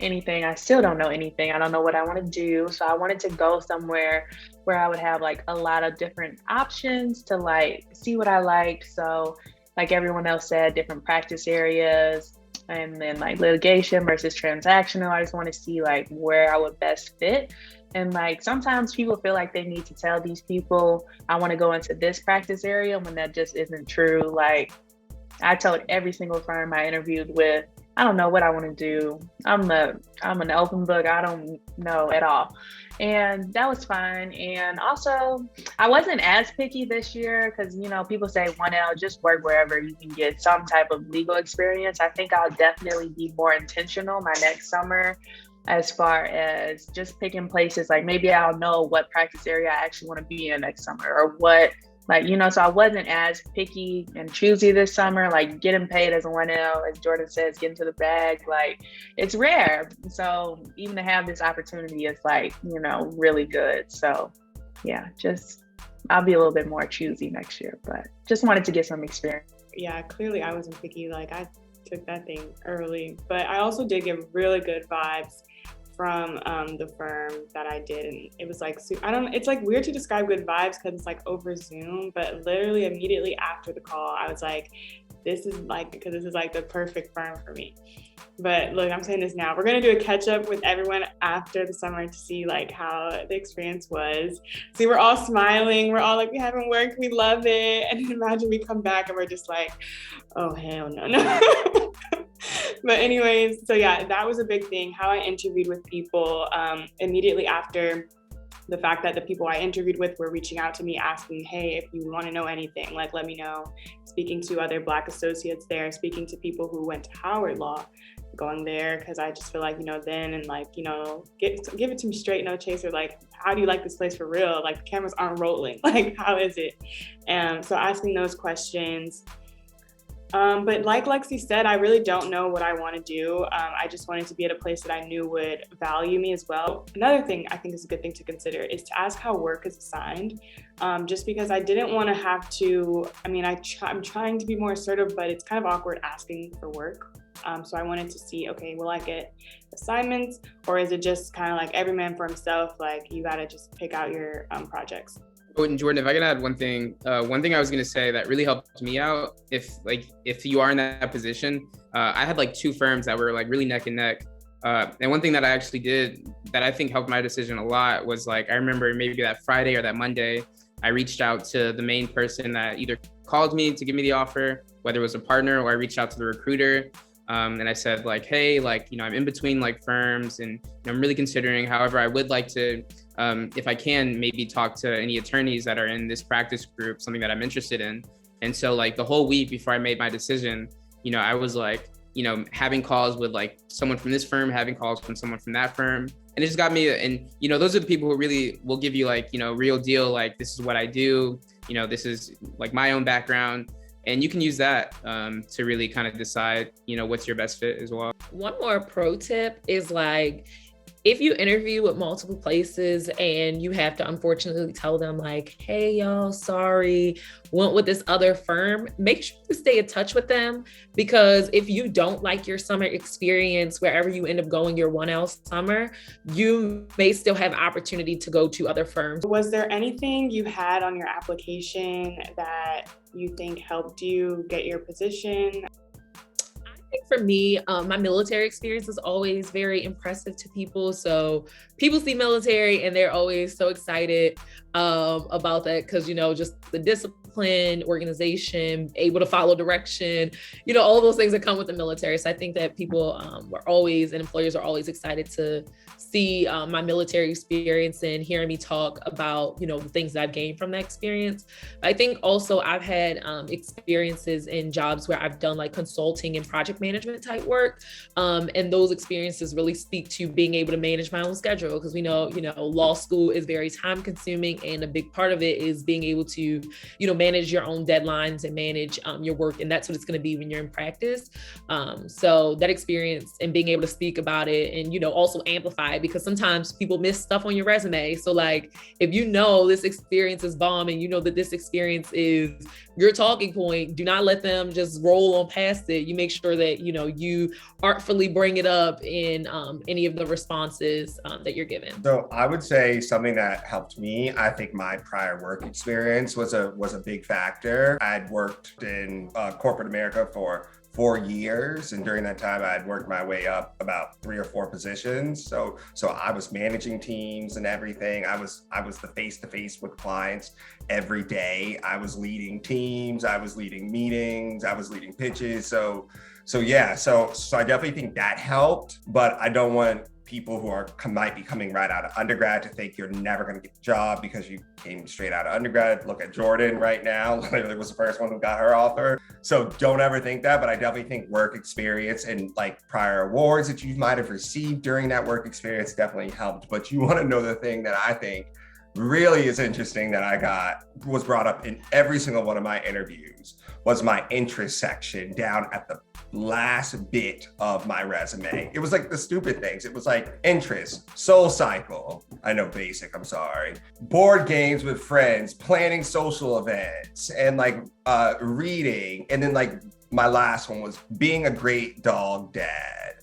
anything. I still don't know anything. I don't know what I want to do. So I wanted to go somewhere where I would have like a lot of different options to like see what I liked. So like everyone else said, different practice areas, and then like litigation versus transactional. I just want to see like where I would best fit. And like sometimes people feel like they need to tell these people, I want to go into this practice area, when that just isn't true. Like I told every single firm I interviewed with, I don't know what I want to do. I'm an open book. I don't know at all. And that was fine. And also I wasn't as picky this year, because, you know, people say 1L, just work wherever you can get some type of legal experience. I think I'll definitely be more intentional my next summer, as far as just picking places. Like maybe I'll know what practice area I actually want to be in next summer, or what, like, you know, so I wasn't as picky and choosy this summer. Like getting paid as a 1L, as Jordan says, getting to the bag, like it's rare. So even to have this opportunity is like, you know, really good. So yeah, just, I'll be a little bit more choosy next year, but just wanted to get some experience. Yeah, clearly I wasn't picky. Like I took that thing early, but I also did get really good vibes from the firm that I did, and it was like, it's like weird to describe good vibes because it's like over Zoom, but literally immediately after the call I was like, this is like the perfect firm for me. But look, I'm saying this now, we're gonna do a catch up with everyone after the summer to see like how the experience was. See, we're all smiling, we're all like, we haven't worked, we love it, and then imagine we come back and we're just like, oh hell no. But anyways, so yeah, that was a big thing, how I interviewed with people immediately after the fact that the people I interviewed with were reaching out to me asking, hey, if you want to know anything, like let me know. Speaking to other Black associates there, speaking to people who went to Howard Law, going there because I just feel like, you know, then and like, you know, give it to me straight, no chaser. Like, how do you like this place for real? Like the cameras aren't rolling. Like, how is it? And so asking those questions. But like Lexi said, I really don't know what I want to do. I just wanted to be at a place that I knew would value me as well. Another thing I think is a good thing to consider is to ask how work is assigned. Just because I didn't want to have to, I'm trying to be more assertive, but it's kind of awkward asking for work. So I wanted to see, okay, will I get assignments, or is it just kind of like every man for himself? Like you got to just pick out your projects. Oh, and Jordan, if I can add one thing I was going to say that really helped me out, if you are in that position, I had like 2 firms that were like really neck and neck. And one thing that I actually did that I think helped my decision a lot was like, I remember maybe that Friday or that Monday, I reached out to the main person that either called me to give me the offer, whether it was a partner, or I reached out to the recruiter. And I said like, hey, like, I'm in between like firms, and I'm really considering, however, I would like to, if I can, maybe talk to any attorneys that are in this practice group, something that I'm interested in. And so like the whole week before I made my decision, I was like, having calls with like someone from this firm, having calls from someone from that firm. And it just got me, and, those are the people who really will give you like, real deal, like, this is what I do, this is like my own background. And you can use that to really kind of decide, what's your best fit as well. One more pro tip is like, if you interview with multiple places and you have to unfortunately tell them like, hey, y'all, sorry, went with this other firm, make sure to stay in touch with them, because if you don't like your summer experience, wherever you end up going your 1L summer, you may still have opportunity to go to other firms. Was there anything you had on your application that you think helped you get your position? For me, my military experience is always very impressive to people. So people see military and they're always so excited about that, because, just the discipline, organization, able to follow direction, all those things that come with the military. So I think that people were always, and employers are always excited to see my military experience and hearing me talk about, the things that I've gained from that experience. I think also I've had experiences in jobs where I've done like consulting and project management type work. And those experiences really speak to being able to manage my own schedule, because we know, law school is very time consuming, and a big part of it is being able to, manage your own deadlines and manage your work. And that's what it's going to be when you're in practice. So that experience and being able to speak about it and, also amplify it, because sometimes people miss stuff on your resume. So like, if this experience is bomb and that this experience is your talking point, do not let them just roll on past it. You make sure that, you artfully bring it up in any of the responses that you're given. So I would say something that helped me, I think my prior work experience was a big factor. I'd worked in corporate America for 4 years. And during that time, I'd worked my way up about 3 or 4 positions. So I was managing teams and everything. I was the face-to-face with clients every day. I was leading teams. I was leading meetings. I was leading pitches. So I definitely think that helped, but I don't want people who might be coming right out of undergrad to think you're never going to get a job because you came straight out of undergrad. Look at Jordan right now. Literally was the first one who got her offer. So don't ever think that, but I definitely think work experience and like prior awards that you might have received during that work experience definitely helped. But you want to know the thing that I think really is interesting that was brought up in every single one of my interviews was my interest section down at the last bit of my resume. It was like the stupid things. It was like interest, Soul Cycle. I know basic, I'm sorry. Board games with friends, planning social events, and like reading. And then like my last one was being a great dog dad.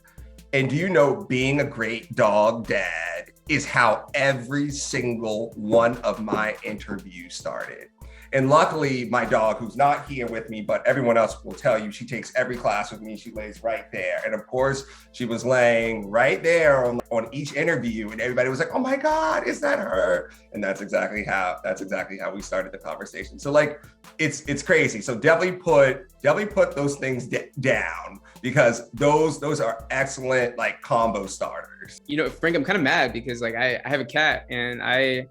And do you know being a great dog dad is how every single one of my interviews started. And luckily, my dog, who's not here with me, but everyone else will tell you, she takes every class with me. She lays right there. And of course, she was laying right there on each interview. And everybody was like, oh my God, is that her? And that's exactly how we started the conversation. So like, it's crazy. So definitely put those things down, because those are excellent like combo starters. Frank, I'm kind of mad because like I have a cat and I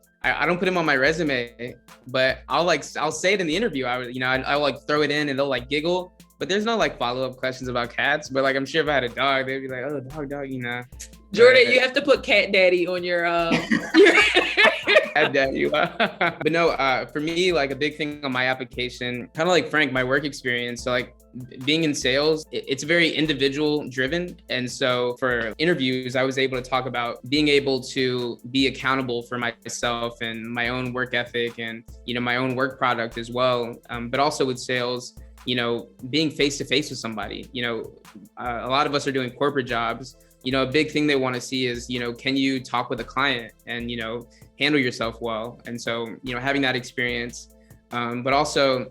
don't put him on my resume, but I'll say it in the interview. I'll like throw it in and they'll like giggle, but there's no like follow-up questions about cats. But like, I'm sure if I had a dog, they'd be like, oh, dog, Jordan, you have to put cat daddy on your Add that you. But no, for me, like a big thing on my application, kind of like Frank, my work experience. So like being in sales, it's very individual driven. And so for interviews, I was able to talk about being able to be accountable for myself and my own work ethic and, my own work product as well. But also with sales, being face to face with somebody, a lot of us are doing corporate jobs. A big thing they want to see is, can you talk with a client and, handle yourself well? And so, having that experience, but also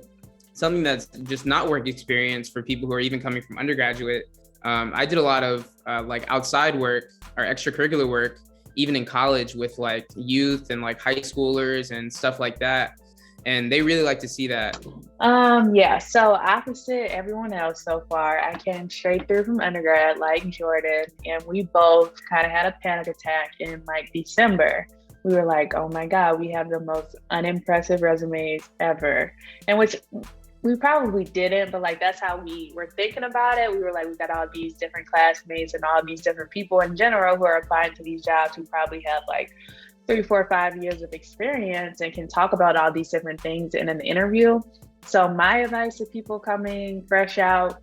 something that's just not work experience for people who are even coming from undergraduate. I did a lot of like outside work or extracurricular work, even in college with like youth and like high schoolers and stuff like that. And they really like to see that. Yeah, so opposite everyone else so far, I came straight through from undergrad like Jordan, and we both kind of had a panic attack in like December. We were like, oh my God, we have the most unimpressive resumes ever. And which we probably didn't, but like that's how we were thinking about it. We were like, we got all these different classmates and all these different people in general who are applying to these jobs who probably have like 3, 4, 5 years of experience and can talk about all these different things in an interview. So my advice to people coming fresh out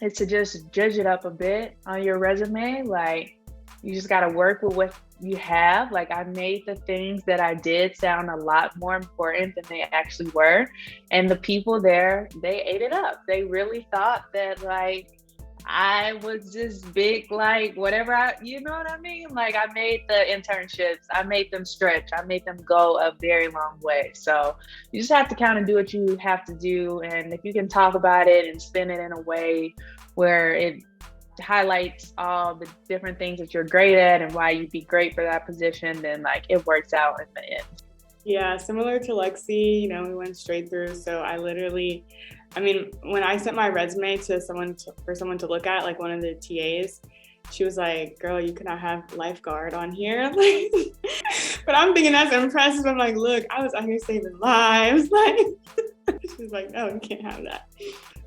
is to just judge it up a bit on your resume. Like you just got to work with what you have. Like I made the things that I did sound a lot more important than they actually were. And the people there, they ate it up. They really thought that like I was just big, like whatever you know what I mean? Like I made the internships, I made them stretch, I made them go a very long way. So you just have to kind of do what you have to do. And if you can talk about it and spin it in a way where it highlights all the different things that you're great at and why you'd be great for that position, then like it works out in the end. Yeah, similar to Lexi, we went straight through. So when I sent my resume to for someone to look at, like one of the TAs, she was like, girl, you cannot have lifeguard on here. But I'm thinking that's impressive. I'm like, look, I was out here saving lives. She was like, no, you can't have that.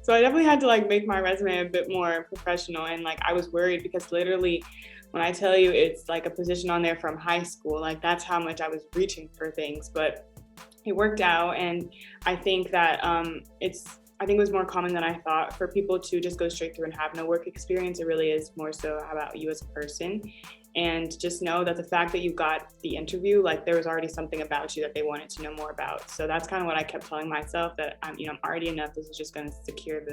So I definitely had to like make my resume a bit more professional. And like, I was worried because literally when I tell you it's like a position on there from high school, like that's how much I was reaching for things, but it worked out. And I think that it was more common than I thought for people to just go straight through and have no work experience. It really is more so about you as a person. And just know that the fact that you got the interview, like there was already something about you that they wanted to know more about. So that's kind of what I kept telling myself, that I'm already enough. This is just going to secure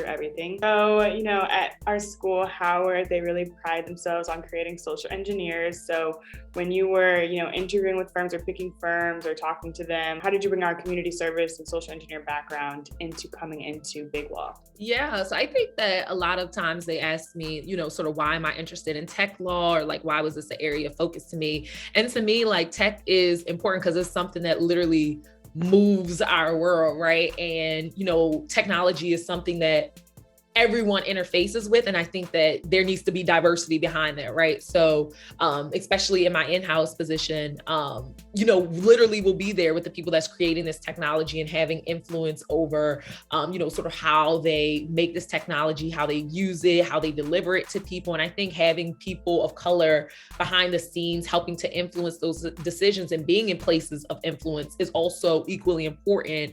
everything. So, at our school, Howard, they really pride themselves on creating social engineers. So when you were, interviewing with firms or picking firms or talking to them, how did you bring our community service and social engineer background into coming into Big Law? Yeah, so I think that a lot of times they ask me, sort of why am I interested in tech law, or like, why was this an area of focus to me? And to me, like tech is important because it's something that literally moves our world, right? And, technology is something that everyone interfaces with. And I think that there needs to be diversity behind that, right? So especially in my in-house position, literally will be there with the people that's creating this technology and having influence over, sort of how they make this technology, how they use it, how they deliver it to people. And I think having people of color behind the scenes helping to influence those decisions and being in places of influence is also equally important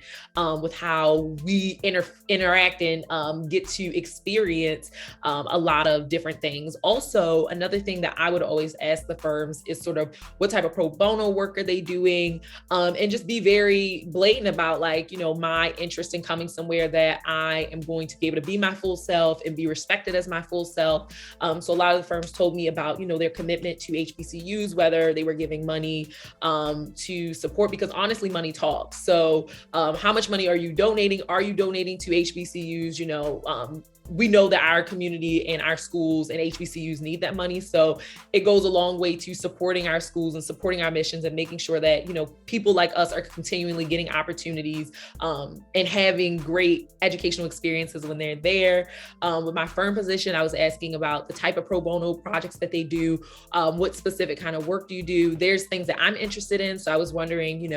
with how we interact and get to experience a lot of different things. Also, another thing that I would always ask the firms is sort of what type of pro bono work are they doing, and just be very blatant about like, my interest in coming somewhere that I am going to be able to be my full self and be respected as my full self. So a lot of the firms told me about, their commitment to HBCUs, whether they were giving money to support, because honestly, money talks. So how much money are you donating? Are you donating to HBCUs? We know that our community and our schools and HBCUs need that money. So it goes a long way to supporting our schools and supporting our missions and making sure that, people like us are continually getting opportunities and having great educational experiences when they're there. With my firm position, I was asking about the type of pro bono projects that they do. What specific kind of work do you do? There's things that I'm interested in. So I was wondering,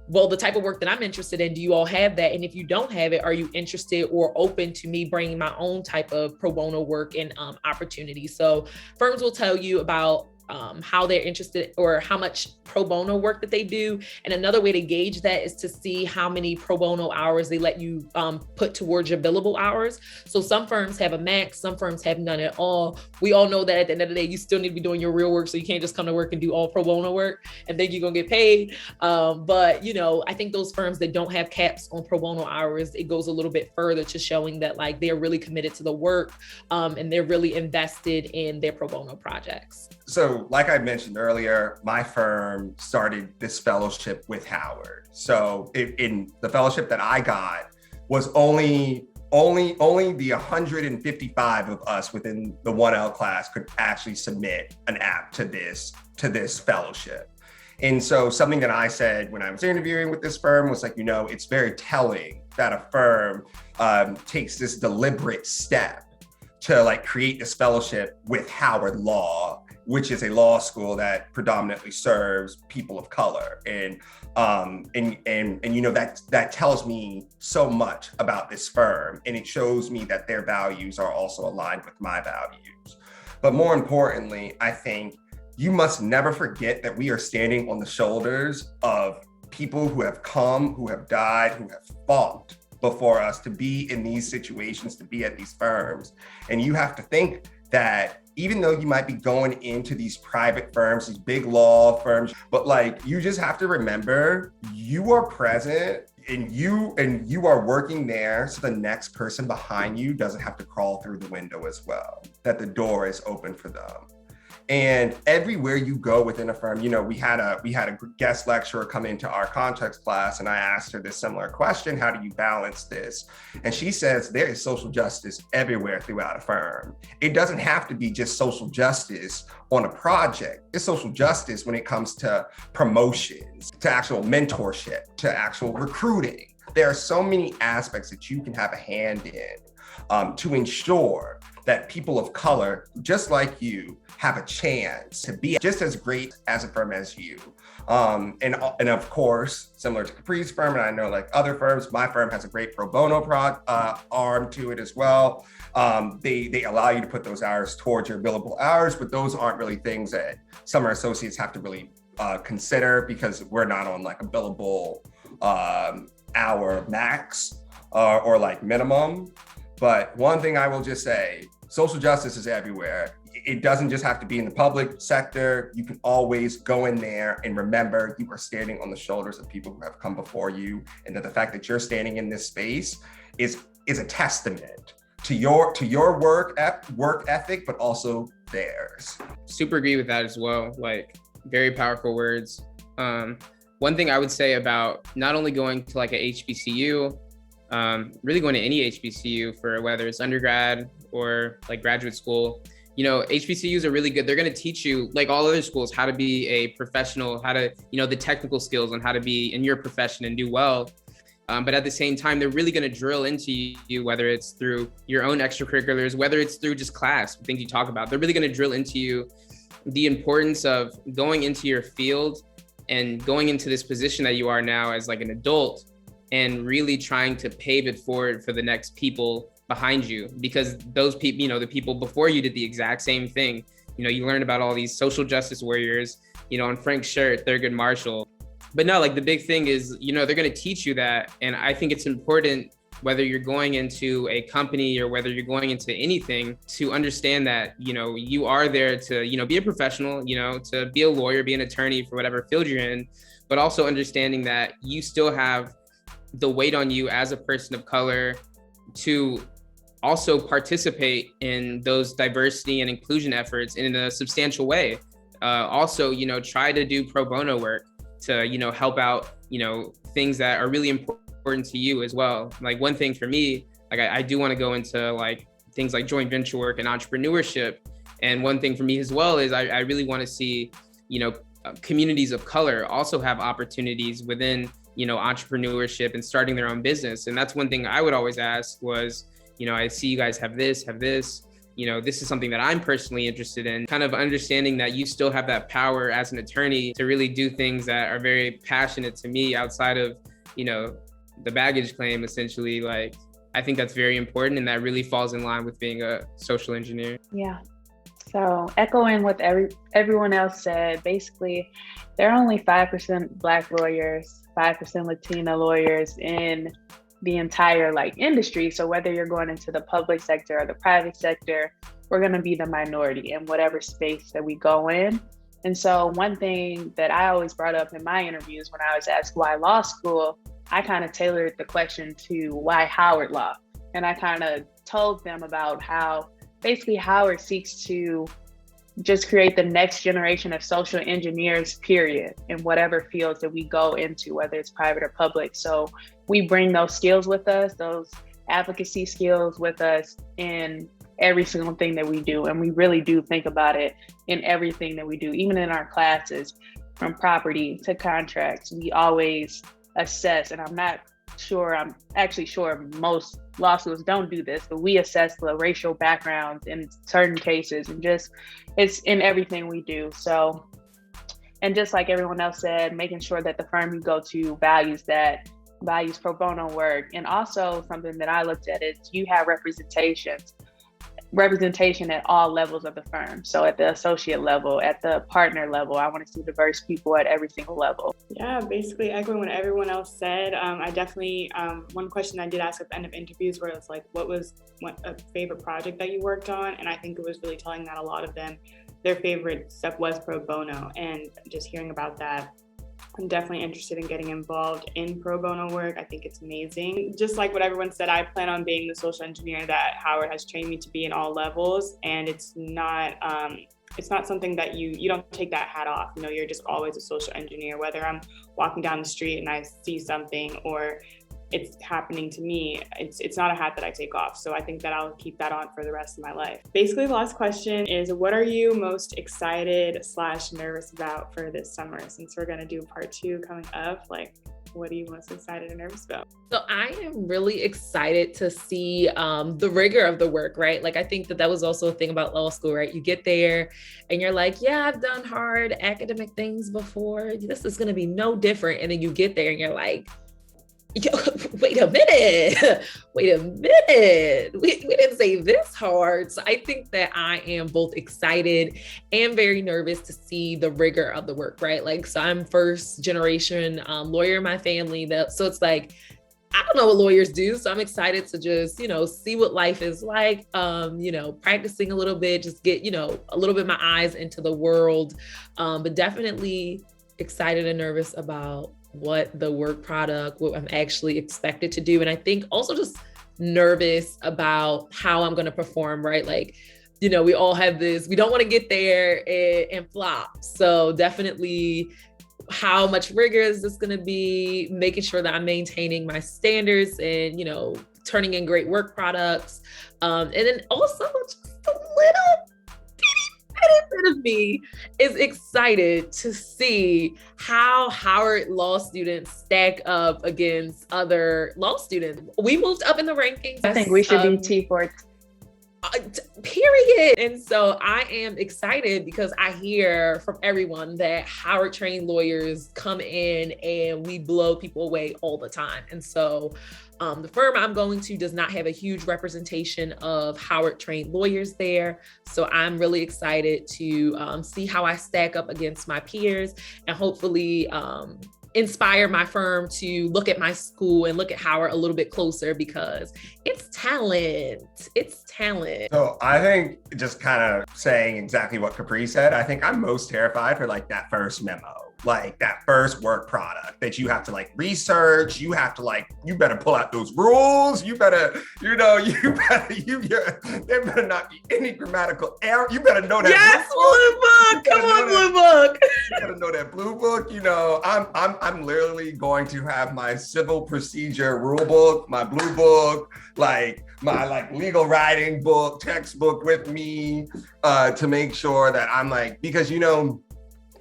well, the type of work that I'm interested in, do you all have that? And if you don't have it, are you interested or open to me bringing my own type of pro bono work and opportunity? So firms will tell you about how they're interested or how much pro bono work that they do. And another way to gauge that is to see how many pro bono hours they let you put towards your billable hours. So some firms have a max, some firms have none at all. We all know that at the end of the day, you still need to be doing your real work. So you can't just come to work and do all pro bono work and think you're gonna get paid. But I think those firms that don't have caps on pro bono hours, it goes a little bit further to showing that like they're really committed to the work and they're really invested in their pro bono projects. So like I mentioned earlier, my firm started this fellowship with Howard. So in the fellowship that I got was only the 155 of us within the 1L class could actually submit an app to this fellowship. And so something that I said when I was interviewing with this firm was like, it's very telling that a firm takes this deliberate step to like create this fellowship with Howard Law, which is a law school that predominantly serves people of color. And that tells me so much about this firm. And it shows me that their values are also aligned with my values. But more importantly, I think you must never forget that we are standing on the shoulders of people who have come, who have died, who have fought before us to be in these situations, to be at these firms. And you have to think that even though you might be going into these private firms, these big law firms, but like, you just have to remember you are present and you are working there so the next person behind you doesn't have to crawl through the window as well, that the door is open for them. And everywhere you go within a firm, we had a guest lecturer come into our context class, and I asked her this similar question: how do you balance this? And she says there is social justice everywhere throughout a firm. It doesn't have to be just social justice on a project. It's social justice when it comes to promotions, to actual mentorship, to actual recruiting. There are so many aspects that you can have a hand in to ensure that people of color, just like you, have a chance to be just as great as a firm as you. And of course, similar to Capri's firm, and I know like other firms, my firm has a great pro bono arm to it as well. They allow you to put those hours towards your billable hours, but those aren't really things that summer associates have to really consider, because we're not on like a billable hour max or like minimum. But one thing I will just say, social justice is everywhere. It doesn't just have to be in the public sector. You can always go in there and remember you are standing on the shoulders of people who have come before you, and that the fact that you're standing in this space is a testament to your work ethic, but also theirs. Super agree with that as well. Like, very powerful words. One thing I would say about not only going to like a HBCU, really going to any HBCU for whether it's undergrad or like graduate school, HBCUs are really good. They're going to teach you, like all other schools, how to be a professional, how to, the technical skills on how to be in your profession and do well. But at the same time, they're really going to drill into you, whether it's through your own extracurriculars, whether it's through just class, things you talk about. They're really going to drill into you the importance of going into your field and going into this position that you are now as like an adult, and really trying to pave it forward for the next people behind you, because those people, the people before you did the exact same thing. You learn about all these social justice warriors, on Frank's shirt, Thurgood Marshall. But no, like the big thing is, they're going to teach you that. And I think it's important, whether you're going into a company or whether you're going into anything, to understand that, you are there to, be a professional, to be a lawyer, be an attorney for whatever field you're in, but also understanding that you still have the weight on you as a person of color to also participate in those diversity and inclusion efforts in a substantial way. Also, try to do pro bono work to, help out, things that are really important to you as well. Like one thing for me, like I do want to go into like things like joint venture work and entrepreneurship. And one thing for me as well is I really want to see, communities of color also have opportunities within, entrepreneurship and starting their own business. And that's one thing I would always ask was, I see you guys have this, this is something that I'm personally interested in, kind of understanding that you still have that power as an attorney to really do things that are very passionate to me outside of, the baggage claim, essentially. Like, I think that's very important, and that really falls in line with being a social engineer. Yeah. So echoing what everyone else said, basically, there are only 5% Black lawyers, 5% Latina lawyers in the entire industry. So whether you're going into the public sector or the private sector, we're going to be the minority in whatever space that we go in. And so one thing that I always brought up in my interviews when I was asked why law school, I kind of tailored the question to why Howard Law. And I kind of told them about how basically Howard seeks to just create the next generation of social engineers, period, in whatever fields that we go into, whether it's private or public. So we bring those skills with us, those advocacy skills with us in every single thing that we do. And we really do think about it in everything that we do, even in our classes, from property to contracts. We always assess, and I'm actually sure most law schools don't do this, but we assess the racial backgrounds in certain cases, and just it's in everything we do. So, and just like everyone else said, making sure that the firm you go to values pro bono work. And also something that I looked at is you have representation at all levels of the firm. So at the associate level, at the partner level, I want to see diverse people at every single level. Yeah, basically echoing what everyone else said. I definitely, one question I did ask at the end of interviews where it's like, what was a favorite project that you worked on? And I think it was really telling that a lot of them, their favorite stuff was pro bono. And just hearing about that, I'm definitely interested in getting involved in pro bono work. I think it's amazing. Just like what everyone said, I plan on being the social engineer that Howard has trained me to be in all levels. And it's not something that you don't take that hat off. You know, you're just always a social engineer, whether I'm walking down the street and I see something or it's happening to me. It's not a hat that I take off. So I think that I'll keep that on for the rest of my life. Basically, the last question is, what are you most excited/nervous about for this summer? Since we're gonna do part 2 coming up, what are you most excited and nervous about? So I am really excited to see the rigor of the work, right? I think that was also a thing about law school, right? You get there and you're like, yeah, I've done hard academic things before. This is gonna be no different. And then you get there and you're like, wait a minute. We didn't say this hard. So I think that I am both excited and very nervous to see the rigor of the work, right? So I'm first generation lawyer in my family. So it's like, I don't know what lawyers do. So I'm excited to just, see what life is like, practicing a little bit, just get, a little bit my eyes into the world, but definitely excited and nervous about what the work product, what I'm actually expected to do. And I think also just nervous about how I'm going to perform, right? We all have this, we don't want to get there and flop. So definitely how much rigor is this going to be, making sure that I'm maintaining my standards and, turning in great work products. And then also just a little bit of me is excited to see how Howard law students stack up against other law students. We moved up in the rankings. I think we should be T4. Period. And so I am excited because I hear from everyone that Howard trained lawyers come in and we blow people away all the time. And so the firm I'm going to does not have a huge representation of Howard trained lawyers there. So I'm really excited to see how I stack up against my peers and hopefully inspire my firm to look at my school and look at Howard a little bit closer because it's talent. It's talent. So I think just kind of saying exactly what Capri said, I think I'm most terrified for that first memo. That first work product that you have to research, you have to you better pull out those rules, you better, there better not be any grammatical error, you better know that. Yes, blue book, come on, blue book. You better know that blue book, I'm literally going to have my civil procedure rule book, my blue book, my legal writing book, textbook with me to make sure that I'm because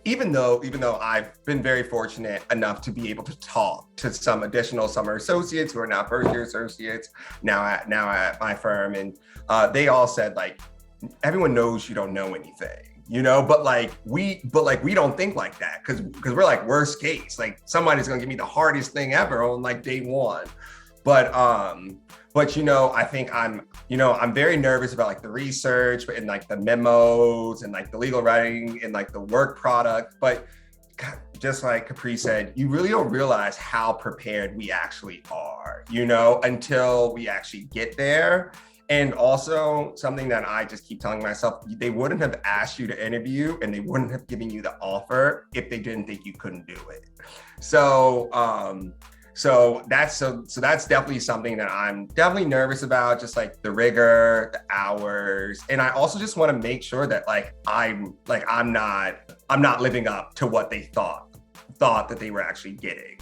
even though I've been very fortunate enough to be able to talk to some additional summer associates who are now first year associates now at my firm, and they all said everyone knows you don't know anything, but we don't think like that because we're worst case, somebody's gonna give me the hardest thing ever on day one. But I think I'm very nervous about like the research and like the memos and like the legal writing and like the work product. But just like Capri said, you really don't realize how prepared we actually are, until we actually get there. And also something that I just keep telling myself, they wouldn't have asked you to interview and they wouldn't have given you the offer if they didn't think you couldn't do it. So that's definitely something that I'm definitely nervous about, just like the rigor, the hours. And I also just want to make sure that I'm not living up to what they thought that they were actually getting.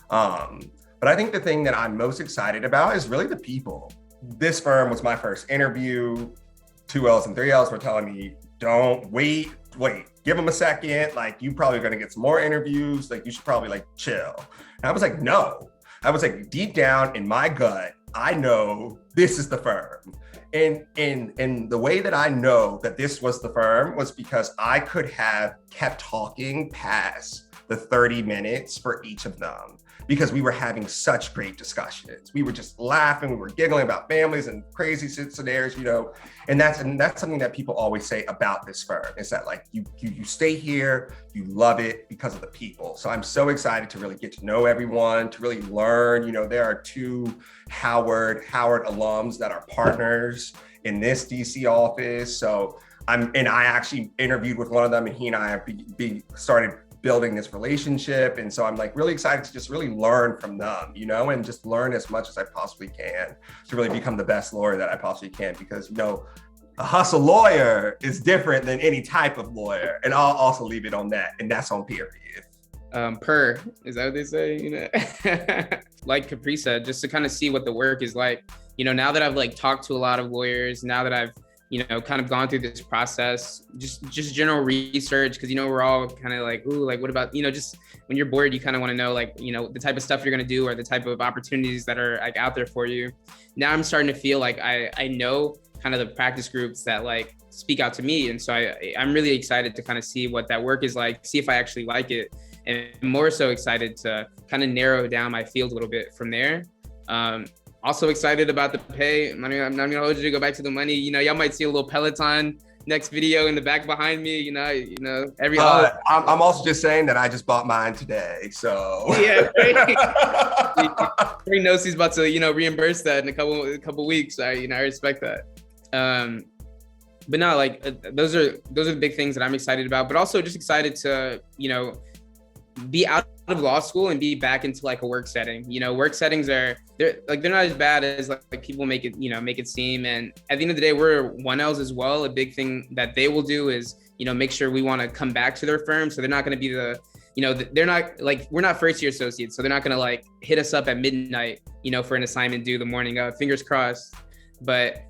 But I think the thing that I'm most excited about is really the people. This firm was my first interview. 2Ls and 3Ls were telling me, don't wait, give them a second. Like, you probably going to get some more interviews. Like, you should probably like chill. And I was like, no. I was like, deep down in my gut, I know this is the firm. And the way that I know that this was the firm was because I could have kept talking past the 30 minutes for each of them, because we were having such great discussions. We were just laughing, we were giggling about families and crazy scenarios, and that's something that people always say about this firm, is that like you stay here, you love it because of the people. So I'm so excited to really get to know everyone, to really learn. There are 2 Howard alums that are partners in this DC office. So I actually interviewed with one of them, and he and I have started building this relationship. And so I'm like really excited to just really learn from them, and just learn as much as I possibly can to really become the best lawyer that I possibly can, because, a hustle lawyer is different than any type of lawyer. And I'll also leave it on that. And that's on period. Is that what they say? Like Capri said, just to kind of see what the work is like, now that I've like talked to a lot of lawyers, now that I've kind of gone through this process, just general research, because, we're all kind of like, ooh, like, what about, just when you're bored, you kind of want to know, like, the type of stuff you're going to do or the type of opportunities that are like out there for you. Now I'm starting to feel like I know kind of the practice groups that like speak out to me. And so I'm really excited to kind of see what that work is like, see if I actually like it, and more so excited to kind of narrow down my field a little bit from there. Also excited about the pay. I'm not gonna hold you to go back to the money. Y'all might see a little Peloton next video in the back behind me. I'm also just saying that I just bought mine today. So yeah, he knows he's about to reimburse that in a couple weeks. I respect that. But no, like those are the big things that I'm excited about. But also just excited to be out of law school and be back into like a work setting. Work settings they're not as bad as like people make it seem. And at the end of the day, we're 1Ls as well. A big thing that they will do is, make sure we want to come back to their firm. So they're not going to be they're not like, we're not first year associates. So they're not going to like hit us up at midnight, for an assignment due the morning of, fingers crossed. But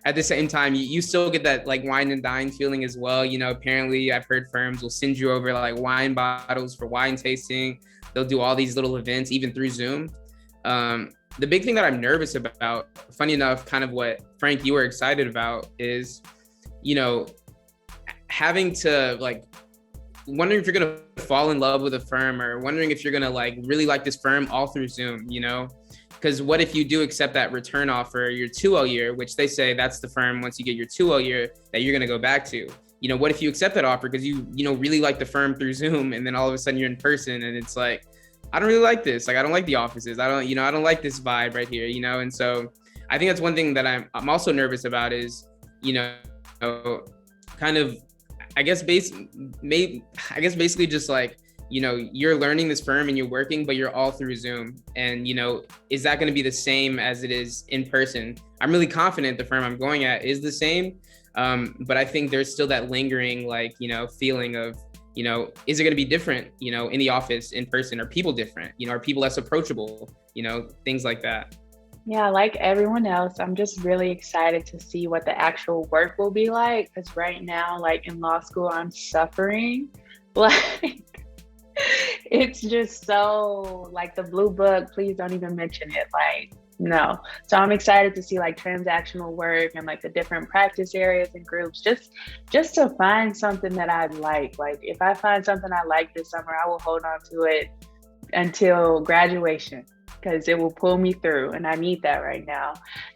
at the same time, you still get that like wine and dine feeling as well. Apparently I've heard firms will send you over like wine bottles for wine tasting. They'll do all these little events even through Zoom. The big thing that I'm nervous about, funny enough, kind of what Frank, you were excited about, is, having to like, wondering if you're going to fall in love with a firm, or wondering if you're going to like really like this firm all through Zoom, Because what if you do accept that return offer your 2L year, which they say that's the firm once you get your 2L year that you're going to go back to? What if you accept that offer because you really like the firm through Zoom, and then all of a sudden you're in person and it's like, I don't really like this. Like, I don't like the offices. I don't like this vibe right here, And so I think that's one thing that I'm also nervous about is, kind of, I guess basically just like, you're learning this firm and you're working, but you're all through Zoom. And, is that going to be the same as it is in person? I'm really confident the firm I'm going at is the same. But I think there's still that lingering, like, feeling of, is it going to be different, in the office, in person? Are people different? Are people less approachable? Things like that. Yeah, like everyone else, I'm just really excited to see what the actual work will be like. Because right now, like in law school, I'm suffering. Like, it's just so like the blue book, please don't even mention it. Like, no. So I'm excited to see like transactional work and like the different practice areas and groups, just to find something that I like. Like, if I find something I like this summer, I will hold on to it until graduation. because it will pull me through, and I need that right now.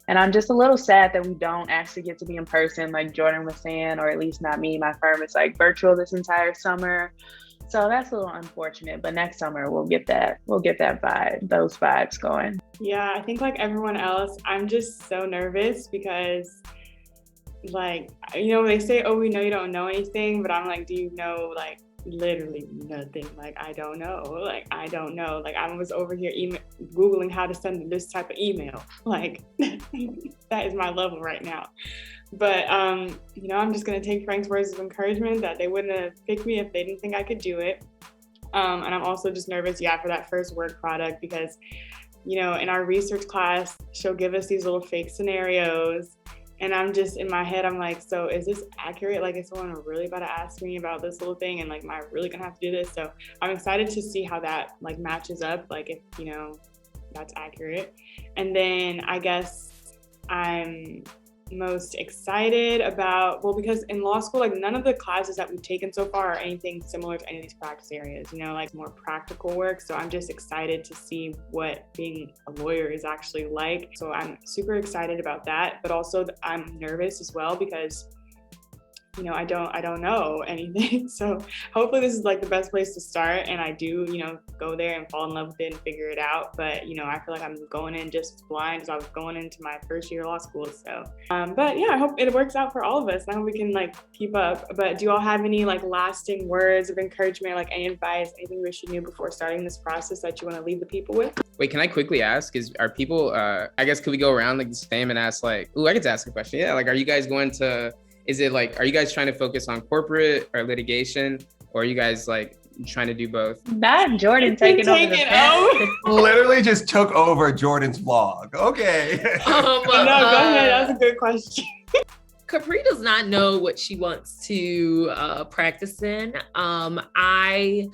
And I'm just a little sad that we don't actually get to be in person, like Jordan was saying, or at least not me. My firm is like virtual this entire summer. So that's a little unfortunate, but next summer we'll get that vibe, those vibes going. Yeah, I think like everyone else, I'm just so nervous because like, you know, they say, oh, we know you don't know anything, but I'm like, do you know like literally nothing? Like, I don't know. Like, I was over here Googling how to send this type of email. Like, that is my level right now. But, you know, I'm just going to take Frank's words of encouragement that they wouldn't have picked me if they didn't think I could do it. And I'm also just nervous, for that first work product because, you know, in our research class, she'll give us these little fake scenarios. And I'm just in my head, I'm like, so is this accurate? Like, is someone really about to ask me about this little thing? And like, am I really gonna have to do this? So I'm excited to see how that like matches up, like if, you know, that's accurate. And then I guess I'm most excited about, well, because in law school, like none of the classes that we've taken so far are anything similar to any of these practice areas, you know, like more practical work. So I'm just excited to see what being a lawyer is actually like. So I'm super excited about that, but also I'm nervous as well because, you know, I don't know anything. So hopefully this is like the best place to start. And I do, you know, go there and fall in love with it and figure it out. But, you know, I feel like I'm going in just as blind as I was going into my first year of law school. So, but yeah, I hope it works out for all of us. And I hope we can like keep up. But do you all have any like lasting words of encouragement, like any advice, anything we should do before starting this process that you want to leave the people with? Wait, can I quickly ask, are people, I guess, could we go around like the same and ask like, I get to ask a question. Yeah. Like, are you guys going to, is it like, are you guys trying to focus on corporate or litigation, or are you guys like trying to do both? Not Jordan taking over the Literally just took over Jordan's vlog. Okay. No, go ahead. That was a good question. Capri does not know what she wants to practice in. My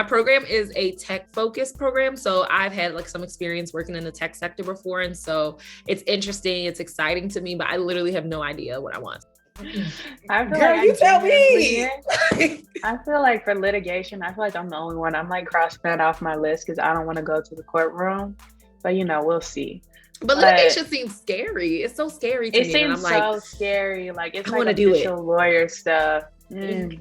program is a tech-focused program, so I've had like some experience working in the tech sector before, and so it's interesting, it's exciting to me, but I literally have no idea what I want. You tell me. I feel like for litigation, I feel like I'm the only one. I'm like crossing that off my list because I don't want to go to the courtroom, but you know, we'll see. But litigation seems scary. It's so scary to me. It seems I'm like, so scary. Like it's I like official lawyer stuff. Do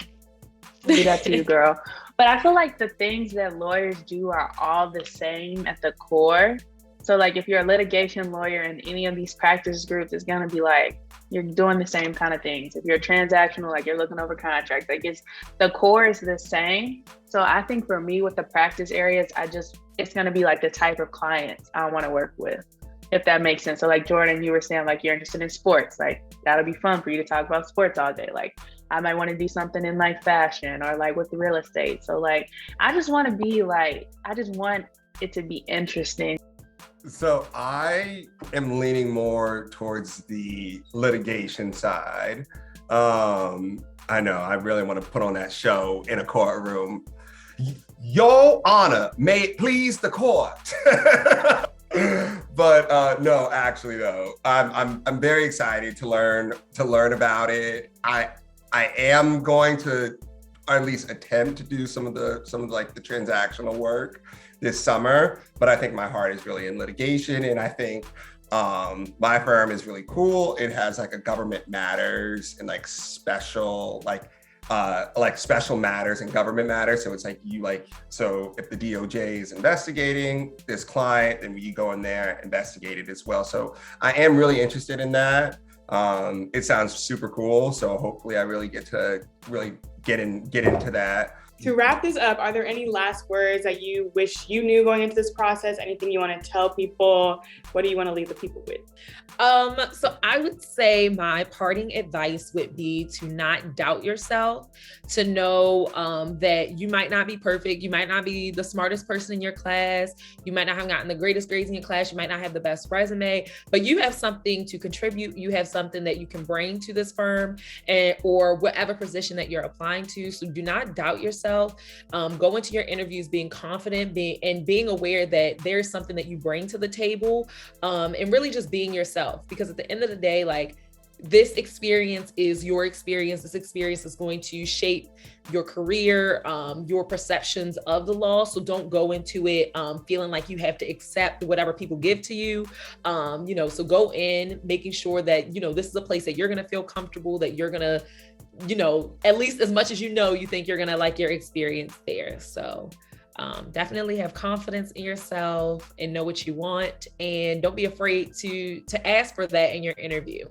that to you, girl. But I feel like the things that lawyers do are all the same at the core. So like if you're a litigation lawyer in any of these practice groups, it's gonna be like you're doing the same kind of things. If you're transactional, like you're looking over contracts, like the core is the same. So I think for me with the practice areas, it's gonna be like the type of clients I want to work with, if that makes sense. So like Jordan, you were saying like you're interested in sports, like that'll be fun for you to talk about sports all day. Like I might want to do something in like fashion or like with the real estate. So like I just want it to be interesting. So I am leaning more towards the litigation side. I know I really want to put on that show in a courtroom. Your Honor, may it please the court. But no, actually though, I'm very excited to learn about it. I am going to at least attempt to do some of the like the transactional work this summer, but I think my heart is really in litigation, and I think my firm is really cool. It has like a government matters and like special special matters and government matters. So it's like so if the DOJ is investigating this client, then we go in there, investigate it as well. So I am really interested in that. It sounds super cool. So hopefully I really get to get into that. To wrap this up, are there any last words that you wish you knew going into this process? Anything you want to tell people? What do you want to leave the people with? So I would say my parting advice would be to not doubt yourself, to know that you might not be perfect. You might not be the smartest person in your class. You might not have gotten the greatest grades in your class. You might not have the best resume, but you have something to contribute. You have something that you can bring to this firm or whatever position that you're applying to. So do not doubt yourself. Go into your interviews being confident, being aware that there's something that you bring to the table, and really just being yourself. Because at the end of the day, like, this experience is your experience. This experience is going to shape your career, your perceptions of the law. So don't go into it feeling like you have to accept whatever people give to you. So go in making sure that, this is a place that you're going to feel comfortable, that you're going to, at least as much as you think you're going to like your experience there. So definitely have confidence in yourself and know what you want. And don't be afraid to ask for that in your interview.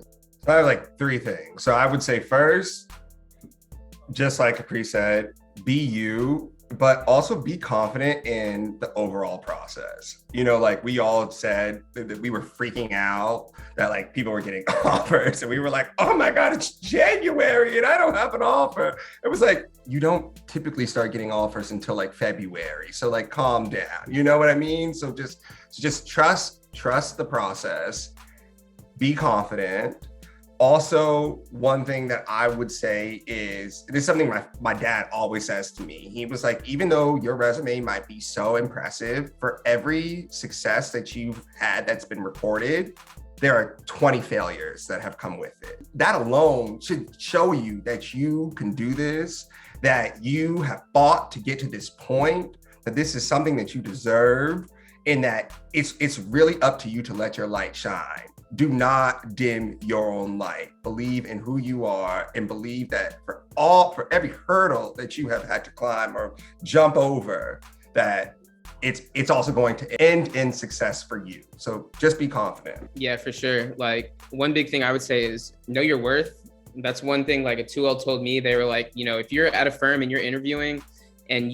I have like 3 things. So I would say first, just like Capri said, be you, but also be confident in the overall process. Like we all said that we were freaking out that like people were getting offers and we were like, oh my God, it's January and I don't have an offer. It was like, you don't typically start getting offers until like February. So like calm down, you know what I mean? So just trust the process, be confident. Also, one thing that I would say is, this is something my dad always says to me. He was like, even though your resume might be so impressive, for every success that you've had that's been reported, there are 20 failures that have come with it. That alone should show you that you can do this, that you have fought to get to this point, that this is something that you deserve, and that it's really up to you to let your light shine. Do not dim your own light. Believe in who you are and believe that for every hurdle that you have had to climb or jump over, that it's also going to end in success for you. So just be confident. Yeah, for sure. Like one big thing I would say is know your worth. That's one thing like a 2L told me. They were like, if you're at a firm and you're interviewing and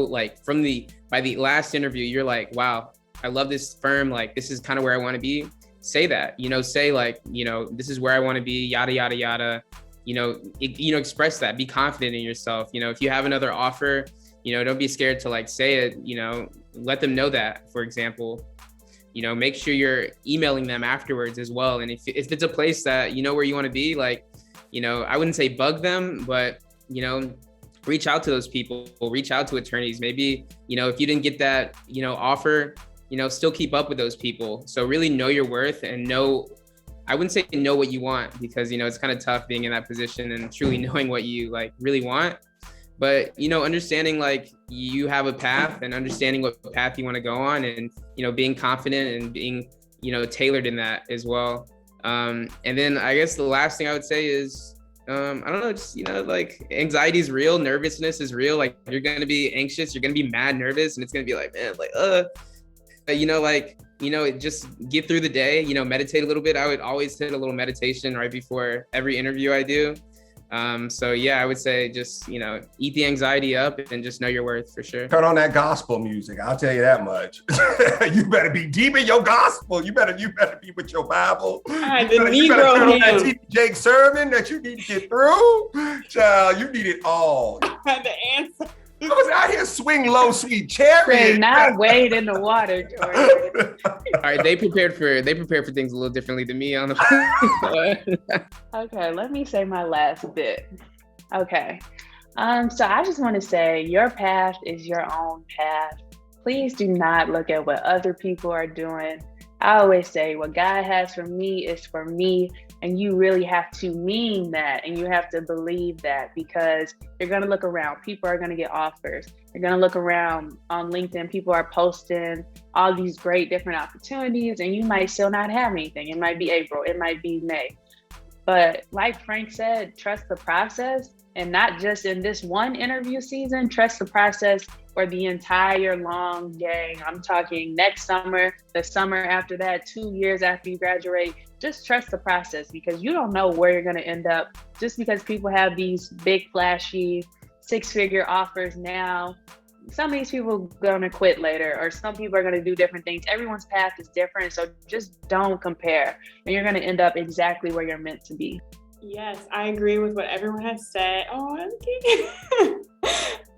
like by the last interview, you're like, wow, I love this firm. Like this is kind of where I want to be. Say that, say like, this is where I want to be, yada, yada, yada, express that, be confident in yourself. If you have another offer, don't be scared to like say it, let them know that, for example, make sure you're emailing them afterwards as well. And if it's a place that, where you want to be, like, I wouldn't say bug them, but, reach out to those people, reach out to attorneys. Maybe, if you didn't get that, offer, still keep up with those people. So really know your worth and I wouldn't say know what you want, because, it's kind of tough being in that position and truly knowing what you like really want. But, understanding like you have a path and understanding what path you want to go on and, being confident and being, tailored in that as well. And then I guess the last thing I would say is, I don't know, just, like anxiety is real, nervousness is real. Like you're going to be anxious, you're going to be mad nervous, and it's going to be like, man, like, just get through the day, meditate a little bit. I would always hit a little meditation right before every interview I do. So yeah, I would say just, eat the anxiety up and just know your worth for sure. Turn on that gospel music. I'll tell you that much. You better be deep in your gospel. You better be with your Bible. You better turn on that T.D. Jakes sermon that you need to get through. Child, you need it all. The answer. I was out here swing low, sweet chariot. Not wade in the water, Jordan. All right, they prepared for things a little differently than me on the. Okay, let me say my last bit. Okay, so I just want to say your path is your own path. Please do not look at what other people are doing. I always say what God has for me is for me. And you really have to mean that, and you have to believe that, because you're going to look around. People are going to get offers. You're going to look around on LinkedIn. People are posting all these great different opportunities, and you might still not have anything. It might be April. It might be May. But like Frank said, trust the process, and not just in this one interview season. Trust the process for the entire long game. I'm talking next summer, the summer after that, 2 years after you graduate. Just trust the process, because you don't know where you're going to end up. Just because people have these big, flashy, 6-figure offers now, some of these people are going to quit later, or some people are going to do different things. Everyone's path is different, so just don't compare, and you're going to end up exactly where you're meant to be. Yes, I agree with what everyone has said. Oh, I'm kidding.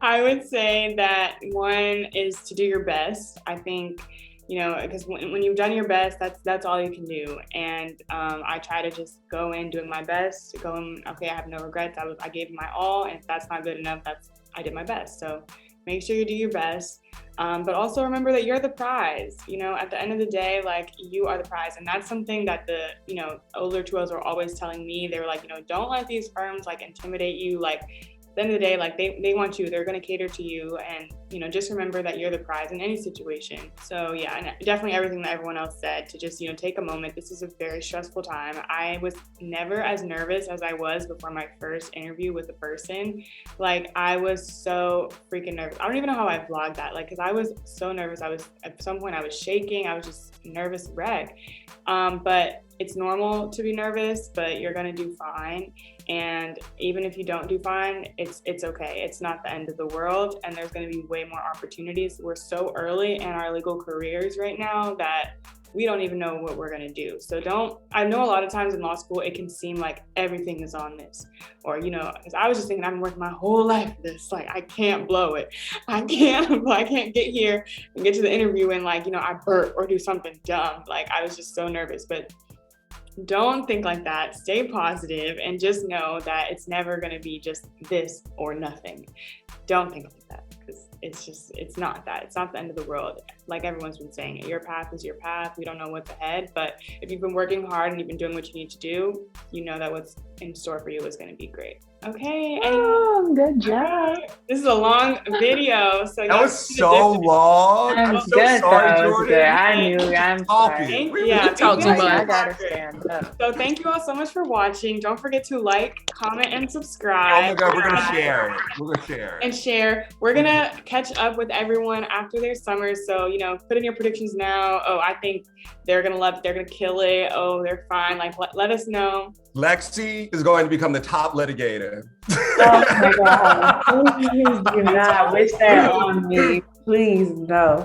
I would say that one is to do your best. I think, because when you've done your best, that's all you can do. And I try to just go in doing my best, okay, I have no regrets. I gave my all, and if that's not good enough, I did my best. So make sure you do your best. But also remember that you're the prize. You know, at the end of the day, like, you are the prize. And that's something that the, you know, older 2Ls were always telling me. They were like, you know, don't let these firms like intimidate you. Like, at the end of the day, like, they want you, they're going to cater to you. And, you know, just remember that you're the prize in any situation. So yeah, and definitely everything that everyone else said, to just, you know, take a moment. This is a very stressful time. I was never as nervous as I was before my first interview with a person. Like, I was so freaking nervous. I don't even know how I vlogged that. Like, cause I was so nervous. At some point I was shaking. I was just nervous wreck. But it's normal to be nervous, but you're gonna do fine. And even if you don't do fine, it's okay. It's not the end of the world, and there's gonna be way more opportunities. We're so early in our legal careers right now that we don't even know what we're gonna do. So I know a lot of times in law school, it can seem like everything is on this. Or, you know, because I was just thinking, I've been working my whole life for this. Like, I can't blow it. I can't get here and get to the interview and, like, you know, I burp or do something dumb. Like, I was just so nervous. But don't think like that. Stay positive and just know that it's never going to be just this or nothing. Don't think like that, because it's not that. It's not the end of the world. Like everyone's been saying, your path is your path. We don't know what's ahead, but if you've been working hard and you've been doing what you need to do, you know that what's in store for you is going to be great. Okay. Oh, good job. This is a long video. So that was so long. I'm so good, sorry, though. Jordan. Good. I knew. I'm sorry. Yeah, talk too much. I gotta stand up. So thank you all so much for watching. Don't forget to like, comment, and Oh subscribe. my God, we're gonna share it. We're gonna share it. And share. We're gonna catch up with everyone after their summer. So, you know, put in your predictions now. Oh, I think they're gonna kill it. Oh, they're fine. Like, let us know. Lexi is going to become the top litigator. Oh my God. Please do not wish that on me. Please, no.